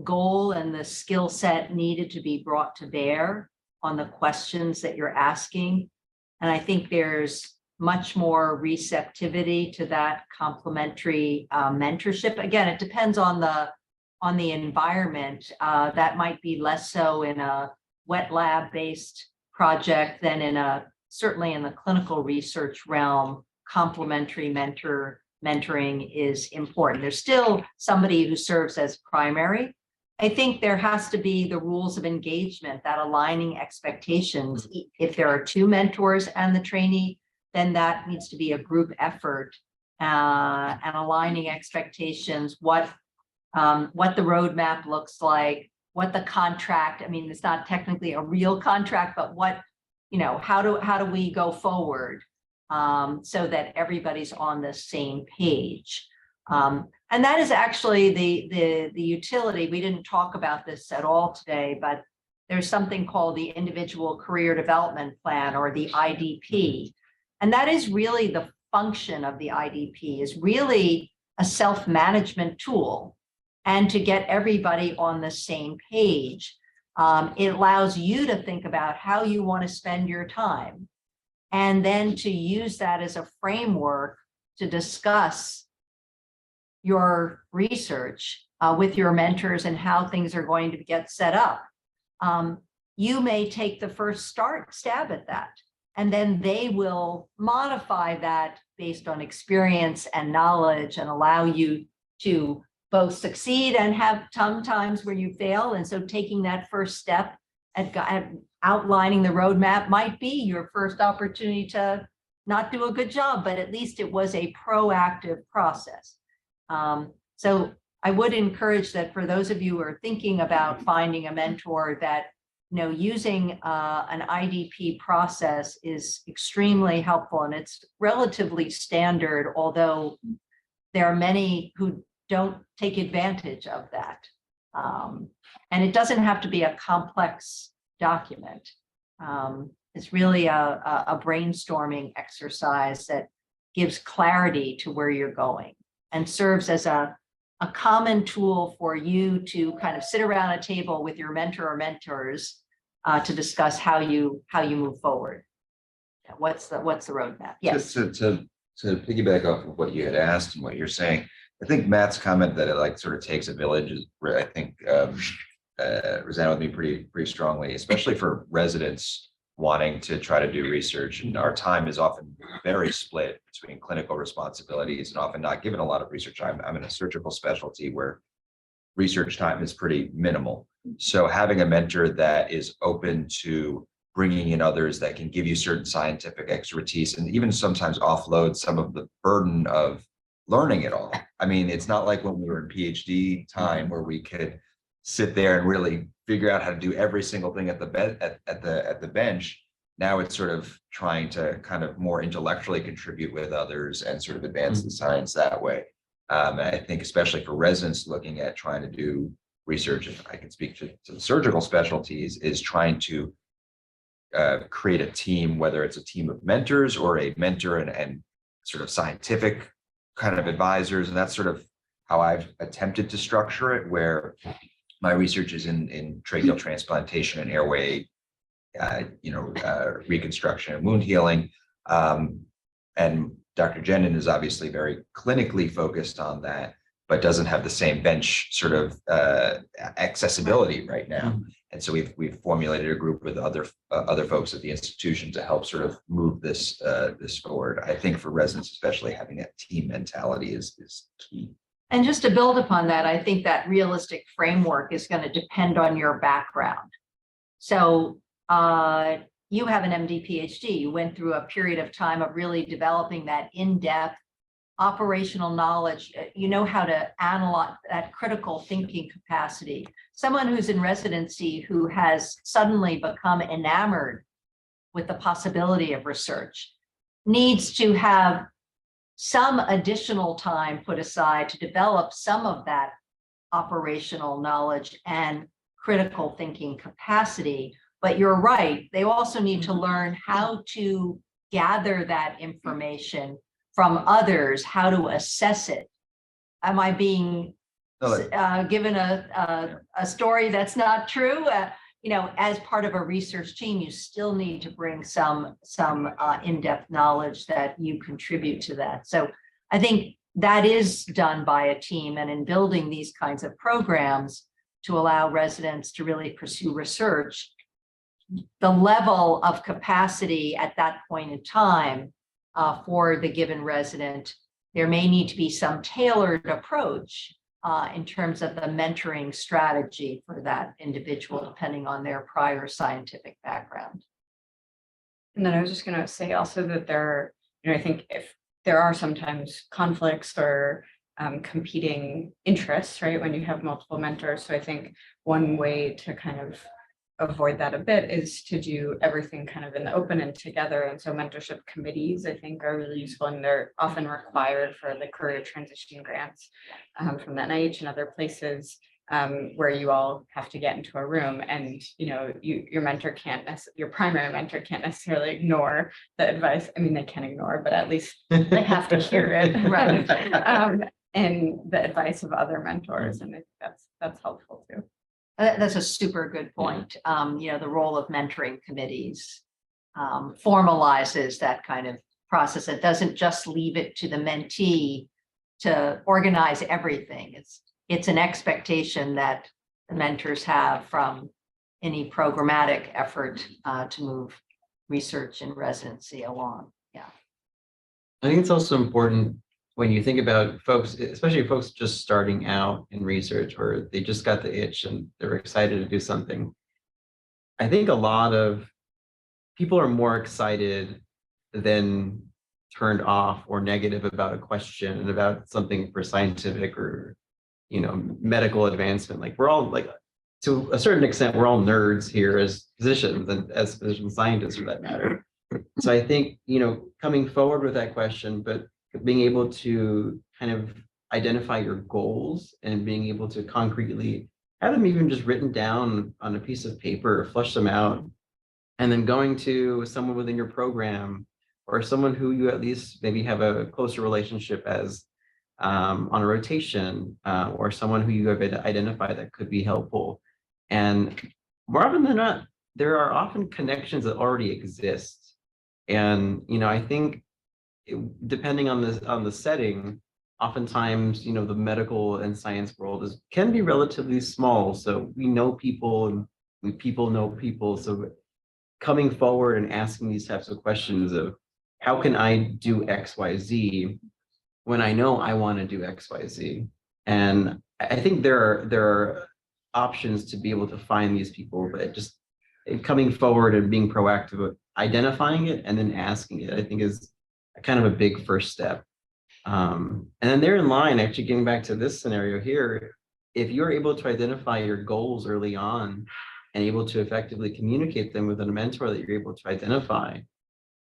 goal and the skill set needed to be brought to bear on the questions that you're asking. And I think there's much more receptivity to that complementary mentorship. Again, it depends on the environment. That might be less so in a wet lab based project than certainly in the clinical research realm. Complementary mentoring is important. There's still somebody who serves as primary. I think there has to be the rules of engagement, that aligning expectations. If there are two mentors and the trainee, then that needs to be a group effort, and aligning expectations, what the roadmap looks like, what the contract, I mean, it's not technically a real contract, but how do we go forward, so that everybody's on the same page. And that is actually the utility. We didn't talk about this at all today, but there's something called the Individual Career Development Plan, or the IDP. And that is really the function of the IDP, is really a self-management tool. And to get everybody on the same page, it allows you to think about how you want to spend your time, and then to use that as a framework to discuss your research with your mentors and how things are going to get set up. You may take the first stab at that, and then they will modify that based on experience and knowledge, and allow you to both succeed and have some times where you fail. And so taking that first step at outlining the roadmap might be your first opportunity to not do a good job, but at least it was a proactive process. So I would encourage that for those of you who are thinking about finding a mentor, that using an IDP process is extremely helpful, and it's relatively standard, although there are many who don't take advantage of that. And it doesn't have to be a complex document. It's really a brainstorming exercise that gives clarity to where you're going, and serves as a common tool for you to kind of sit around a table with your mentor or mentors to discuss how you move forward. What's the roadmap? Yes.
To piggyback off of what you had asked and what you're saying, I think Matt's comment that it sort of takes a village is, I think, resounded with me pretty strongly, especially for residents wanting to try to do research. And our time is often very split between clinical responsibilities and often not given a lot of research time. I'm in a surgical specialty where research time is pretty minimal. So having a mentor that is open to bringing in others that can give you certain scientific expertise, and even sometimes offload some of the burden of learning it all. I mean, it's not like when we were in PhD time where we could sit there and really figure out how to do every single thing at the bench. Now it's sort of trying to kind of more intellectually contribute with others and sort of advance the science that way. I think especially for residents looking at trying to do research, if I can speak to the surgical specialties, is trying to create a team, whether it's a team of mentors or a mentor and sort of scientific kind of advisors. And that's sort of how I've attempted to structure it, where my research is in tracheal transplantation and airway, reconstruction and wound healing. And Dr. Jenin is obviously very clinically focused on that, but doesn't have the same bench sort of accessibility right now. And so we've formulated a group with other folks at the institution to help sort of move this forward. I think for residents, especially, having that team mentality is key.
And just to build upon that, I think that realistic framework is going to depend on your background. So you have an MD, PhD. You went through a period of time of really developing that in-depth operational knowledge. You know how to analyze that critical thinking capacity. Someone who's in residency who has suddenly become enamored with the possibility of research needs to have some additional time put aside to develop some of that operational knowledge and critical thinking capacity, But you're right, they also need to learn how to gather that information from others, how to assess it. Am I being given a story that's not true? As part of a research team, you still need to bring some in-depth knowledge that you contribute to that. So I think that is done by a team, and in building these kinds of programs to allow residents to really pursue research, the level of capacity at that point in time for the given resident, there may need to be some tailored approach in terms of the mentoring strategy for that individual, depending on their prior scientific background.
And then I was just going to say also that I think if there are sometimes conflicts or competing interests, right, when you have multiple mentors. So I think one way to kind of avoid that a bit is to do everything kind of in the open and together. And so mentorship committees, I think, are really useful, and they're often required for the career transition grants from the NIH and other places, where you all have to get into a room, and your mentor your primary mentor can't necessarily ignore the advice. I mean, they can ignore, but at least they have to hear it, right? And the advice of other mentors, and I think that's helpful too.
That's a super good point. The role of mentoring committees formalizes that kind of process. It doesn't just leave it to the mentee to organize everything. It's an expectation that the mentors have from any programmatic effort to move research and residency along. Yeah.
I think it's also important when you think about folks, especially folks just starting out in research, or they just got the itch and they're excited to do something. I think a lot of people are more excited than turned off or negative about a question and about something for scientific or medical advancement. Like, we're all, like, to a certain extent, we're all nerds here as physicians and as physician scientists for that matter. So I think, coming forward with that question, but being able to kind of identify your goals and being able to concretely have them even just written down on a piece of paper, flush them out, and then going to someone within your program or someone who you at least maybe have a closer relationship as on a rotation, or someone who you have identified that could be helpful. And more often than not, there are often connections that already exist. And, I think depending on the setting, oftentimes, the medical and science world can be relatively small. So we know people and people know people. So coming forward and asking these types of questions of how can I do X, Y, Z when I know I want to do X, Y, Z. And I think there are options to be able to find these people, but just coming forward and being proactive, identifying it and then asking it, I think is kind of a big first step. And then they're in line, actually getting back to this scenario here, if you're able to identify your goals early on and able to effectively communicate them with a mentor that you're able to identify,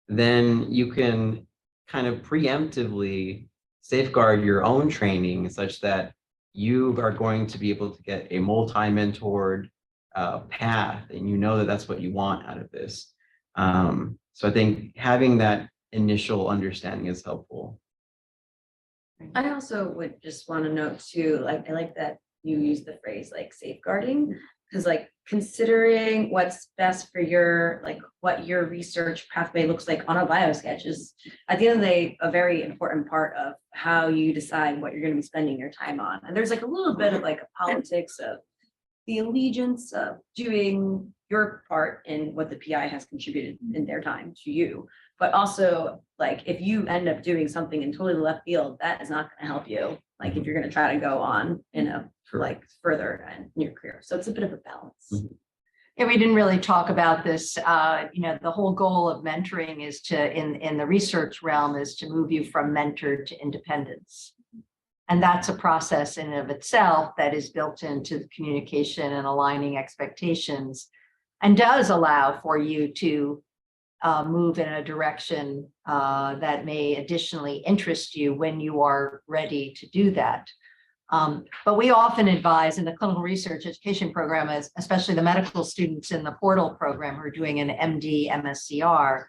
then you can kind of preemptively safeguard your own training such that you are going to be able to get a multi-mentored path, and that that's what you want out of this. So I think having that initial understanding is helpful.
I also would just want to note too, I like that you use the phrase like safeguarding, because considering what's best for what your research pathway looks like on a biosketch is at the end of the day a very important part of how you decide what you're going to be spending your time on. And there's a little bit of a politics of the allegiance of doing your part in what the PI has contributed in their time to you. But also, if you end up doing something in totally left field, that is not going to help you. If you're going to try to go on further in your career. So it's a bit of a balance.
Yeah, we didn't really talk about this. The whole goal of mentoring is in the research realm, is to move you from mentor to independence. And that's a process in and of itself that is built into the communication and aligning expectations, and does allow for you to move in a direction that may additionally interest you when you are ready to do that. But we often advise in the clinical research education program, especially the medical students in the portal program who are doing an MD, MSCR,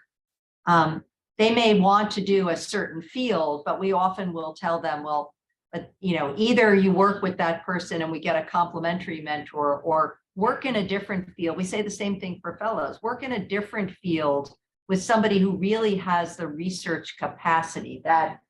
they may want to do a certain field, but we often will tell them, well, but either you work with that person and we get a complementary mentor, or work in a different field. We say the same thing for fellows, work in a different field with somebody who really has the research capacity, that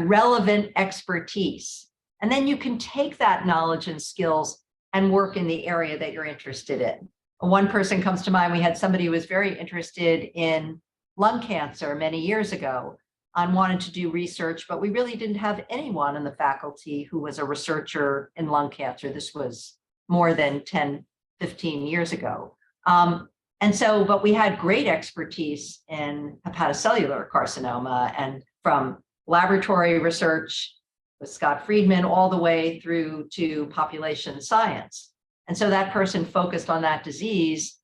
relevant expertise. And then you can take that knowledge and skills and work in the area that you're interested in. One person comes to mind, we had somebody who was very interested in lung cancer many years ago and wanted to do research, but we really didn't have anyone in the faculty who was a researcher in lung cancer. This was more than 10, 15 years ago. But we had great expertise in hepatocellular carcinoma, and from laboratory research with Scott Friedman all the way through to population science. And so that person focused on that disease,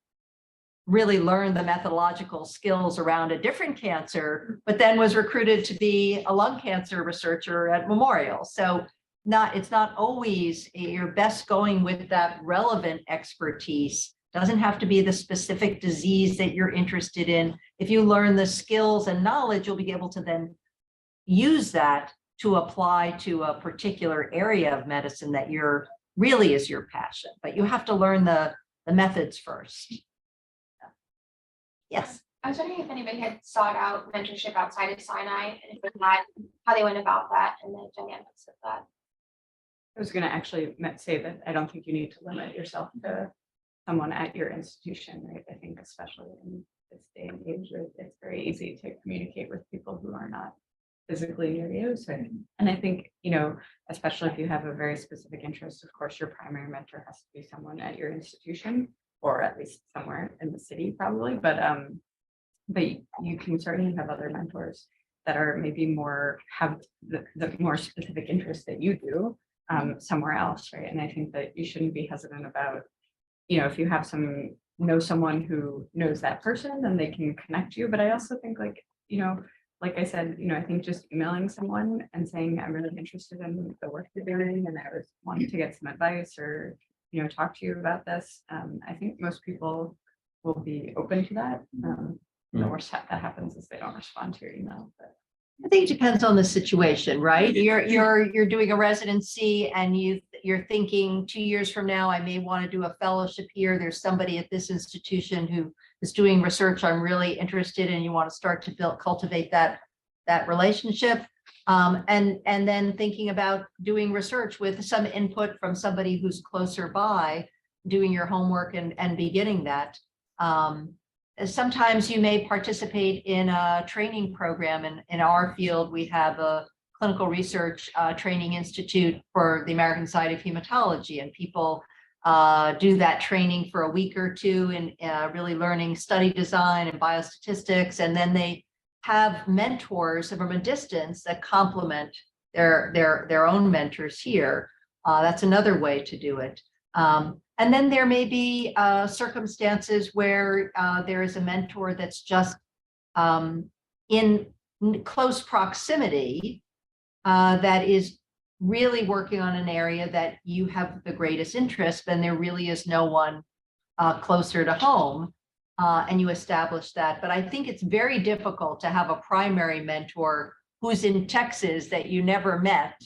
really learned the methodological skills around a different cancer, but then was recruited to be a lung cancer researcher at Memorial. So it's not always you're best going with that relevant expertise. Doesn't have to be the specific disease that you're interested in. If you learn the skills and knowledge, you'll be able to then use that to apply to a particular area of medicine that really is your passion, but you have to learn the methods first. Yes.
I was wondering if anybody had sought out mentorship outside of Sinai, and if they had, how they went about that and the dynamics of that.
I was going to actually say that I don't think you need to limit yourself to someone at your institution, right? I think especially in this day and age, it's very easy to communicate with people who are not physically near you. So, and I think, especially if you have a very specific interest, of course, your primary mentor has to be someone at your institution, or at least somewhere in the city, probably. But you can certainly have other mentors that are maybe have the more specific interest that you do somewhere else, right? And I think that you shouldn't be hesitant about, if you have someone who knows that person, then they can connect you. But I also think like I said, I think just emailing someone and saying, I'm really interested in the work you're doing and I was wanting to get some advice or, talk to you about this. I think most people will be open to that. The worst that happens is they don't respond to your email. But
I think it depends on the situation, right? You're doing a residency and you're thinking 2 years from now, I may want to do a fellowship here. There's somebody at this institution who is doing research I'm really interested in. You want to start to cultivate that relationship. And then thinking about doing research with some input from somebody who's closer by, doing your homework and beginning that. Sometimes you may participate in a training program. And in our field, we have a clinical research training institute for the American Society of Hematology, and people do that training for a week or two and really learning study design and biostatistics. And then they have mentors from a distance that complement their own mentors here. That's another way to do it. And then there may be circumstances where there is a mentor that's just in close proximity that is really working on an area that you have the greatest interest, then there really is no one closer to home, and you establish that. But I think it's very difficult to have a primary mentor who's in Texas that you never met,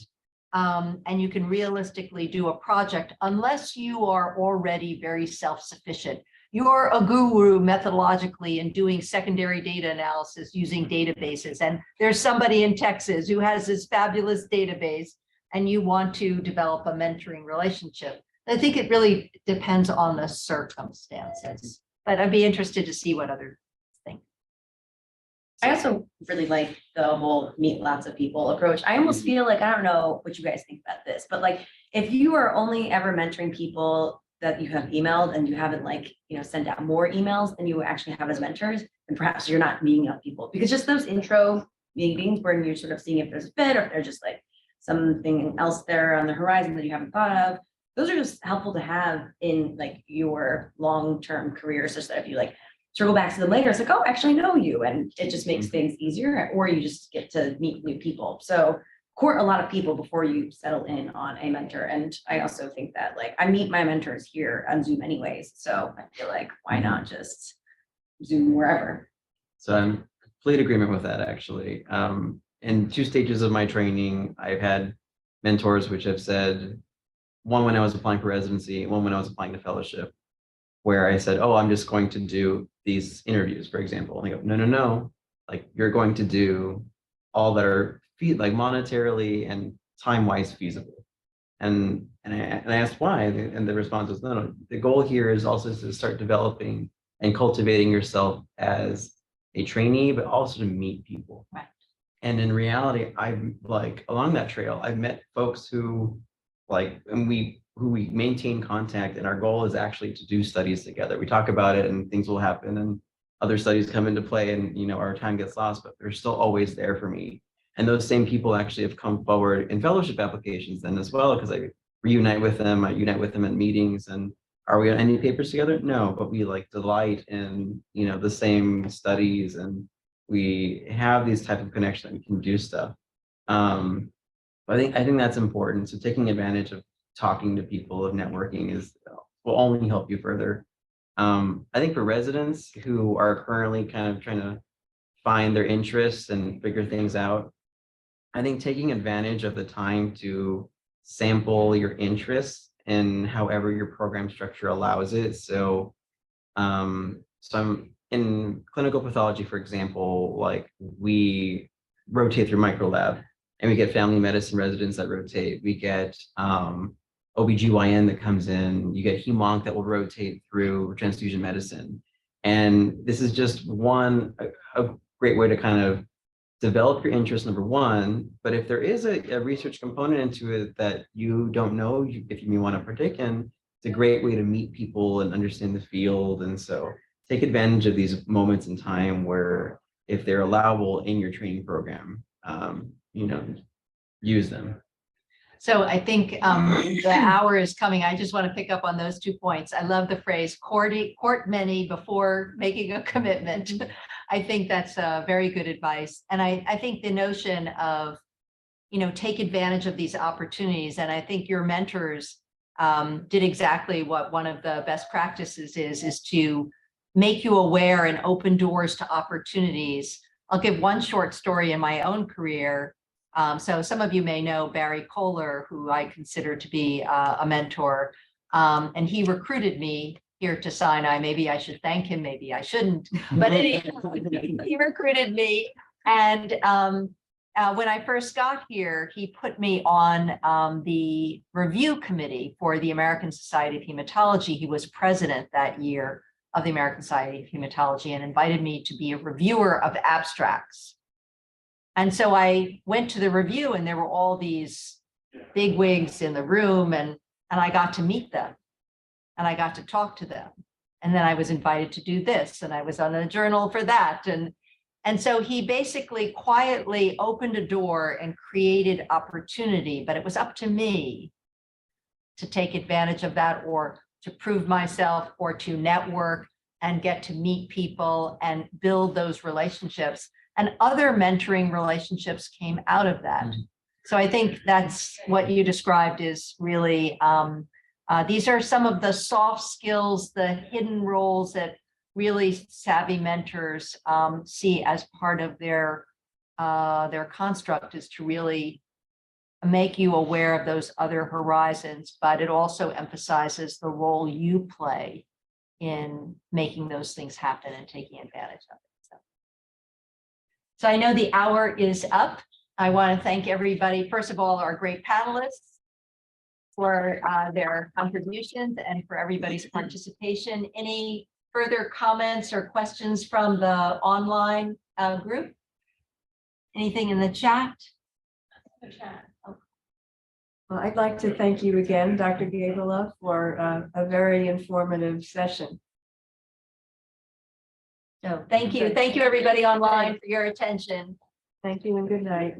and you can realistically do a project unless you are already very self-sufficient. You're a guru methodologically in doing secondary data analysis using databases, and there's somebody in Texas who has this fabulous database, and you want to develop a mentoring relationship. I think it really depends on the circumstances, but I'd be interested to see what others think.
I also really like the whole meet lots of people approach. I almost feel like, I don't know what you guys think about this, but like, if you are only ever mentoring people that you have emailed and you haven't sent out more emails than you actually have as mentors, and perhaps you're not meeting up people, because just those intro meetings where you're sort of seeing if there's a fit or if there's just like something else there on the horizon that you haven't thought of, those are just helpful to have in like your long-term career, such that if you circle back to them later, it's like, oh, actually I know you, and it just makes things easier, or you just get to meet new people. So court a lot of people before you settle in on a mentor. And I also think that like I meet my mentors here on Zoom anyways, so I feel like why not just Zoom wherever?
So I'm in complete agreement with that, actually. In 2 stages of my training, I've had mentors which have said, one when I was applying for residency, one when I was applying to fellowship, where I said, oh, I'm just going to do these interviews, for example. And they go, no, no, no, like you're going to do all that are like monetarily and time-wise feasible. And I asked why, and the response was, no, the goal here is also to start developing and cultivating yourself as a trainee, but also to meet people.
Right.
And in reality, I've like along that trail, I've met folks who like, and who we maintain contact, and our goal is actually to do studies together. We talk about it and things will happen and other studies come into play and, our time gets lost, but they're still always there for me. And those same people actually have come forward in fellowship applications then as well, because I reunite with them, I unite with them at meetings. And are we on any papers together? No, but we like delight in, the same studies, and we have these type of connections that we can do stuff. I think that's important. So taking advantage of talking to people, of networking will only help you further. I think for residents who are currently kind of trying to find their interests and figure things out, I think taking advantage of the time to sample your interests and however your program structure allows it. So I'm in clinical pathology, for example, like we rotate through microlab, and we get family medicine residents that rotate. We get OBGYN that comes in, you get hemonc that will rotate through transfusion medicine. And this is just a great way to kind of develop your interest, number one. But if there is a research component into it that you don't know if you may want to partake in, it's a great way to meet people and understand the field. And so take advantage of these moments in time where, if they're allowable in your training program, use them.
So I think the hour is coming. I just want to pick up on those 2 points. I love the phrase court many before making a commitment. I think that's very good advice. And I think the notion of, take advantage of these opportunities. And I think your mentors did exactly what one of the best practices is to make you aware and open doors to opportunities. I'll give one short story in my own career. So some of you may know Barry Kohler, who I consider to be a mentor, and he recruited me here to Sinai. Maybe I should thank him, maybe I shouldn't, but he recruited me. And when I first got here, he put me on the review committee for the American Society of Hematology. He was president that year of the American Society of Hematology and invited me to be a reviewer of abstracts. And so I went to the review, and there were all these big wigs in the room, and I got to meet them, and I got to talk to them. And then I was invited to do this, and I was on a journal for that. And so he basically quietly opened a door and created opportunity, but it was up to me to take advantage of that, or to prove myself, or to network and get to meet people and build those relationships. And other mentoring relationships came out of that. So I think that's what you described is really, these are some of the soft skills, the hidden roles that really savvy mentors see as part of their construct, is to really make you aware of those other horizons, but it also emphasizes the role you play in making those things happen and taking advantage of it. So I know the hour is up. I want to thank everybody. First of all, our great panelists for their contributions and for everybody's participation. Any further comments or questions from the online group? Anything in the chat?
Well, I'd like to thank you again, Dr. Gabrilove, for a very informative session.
So thank you. Thank you, everybody online, for your attention.
Thank you and good night.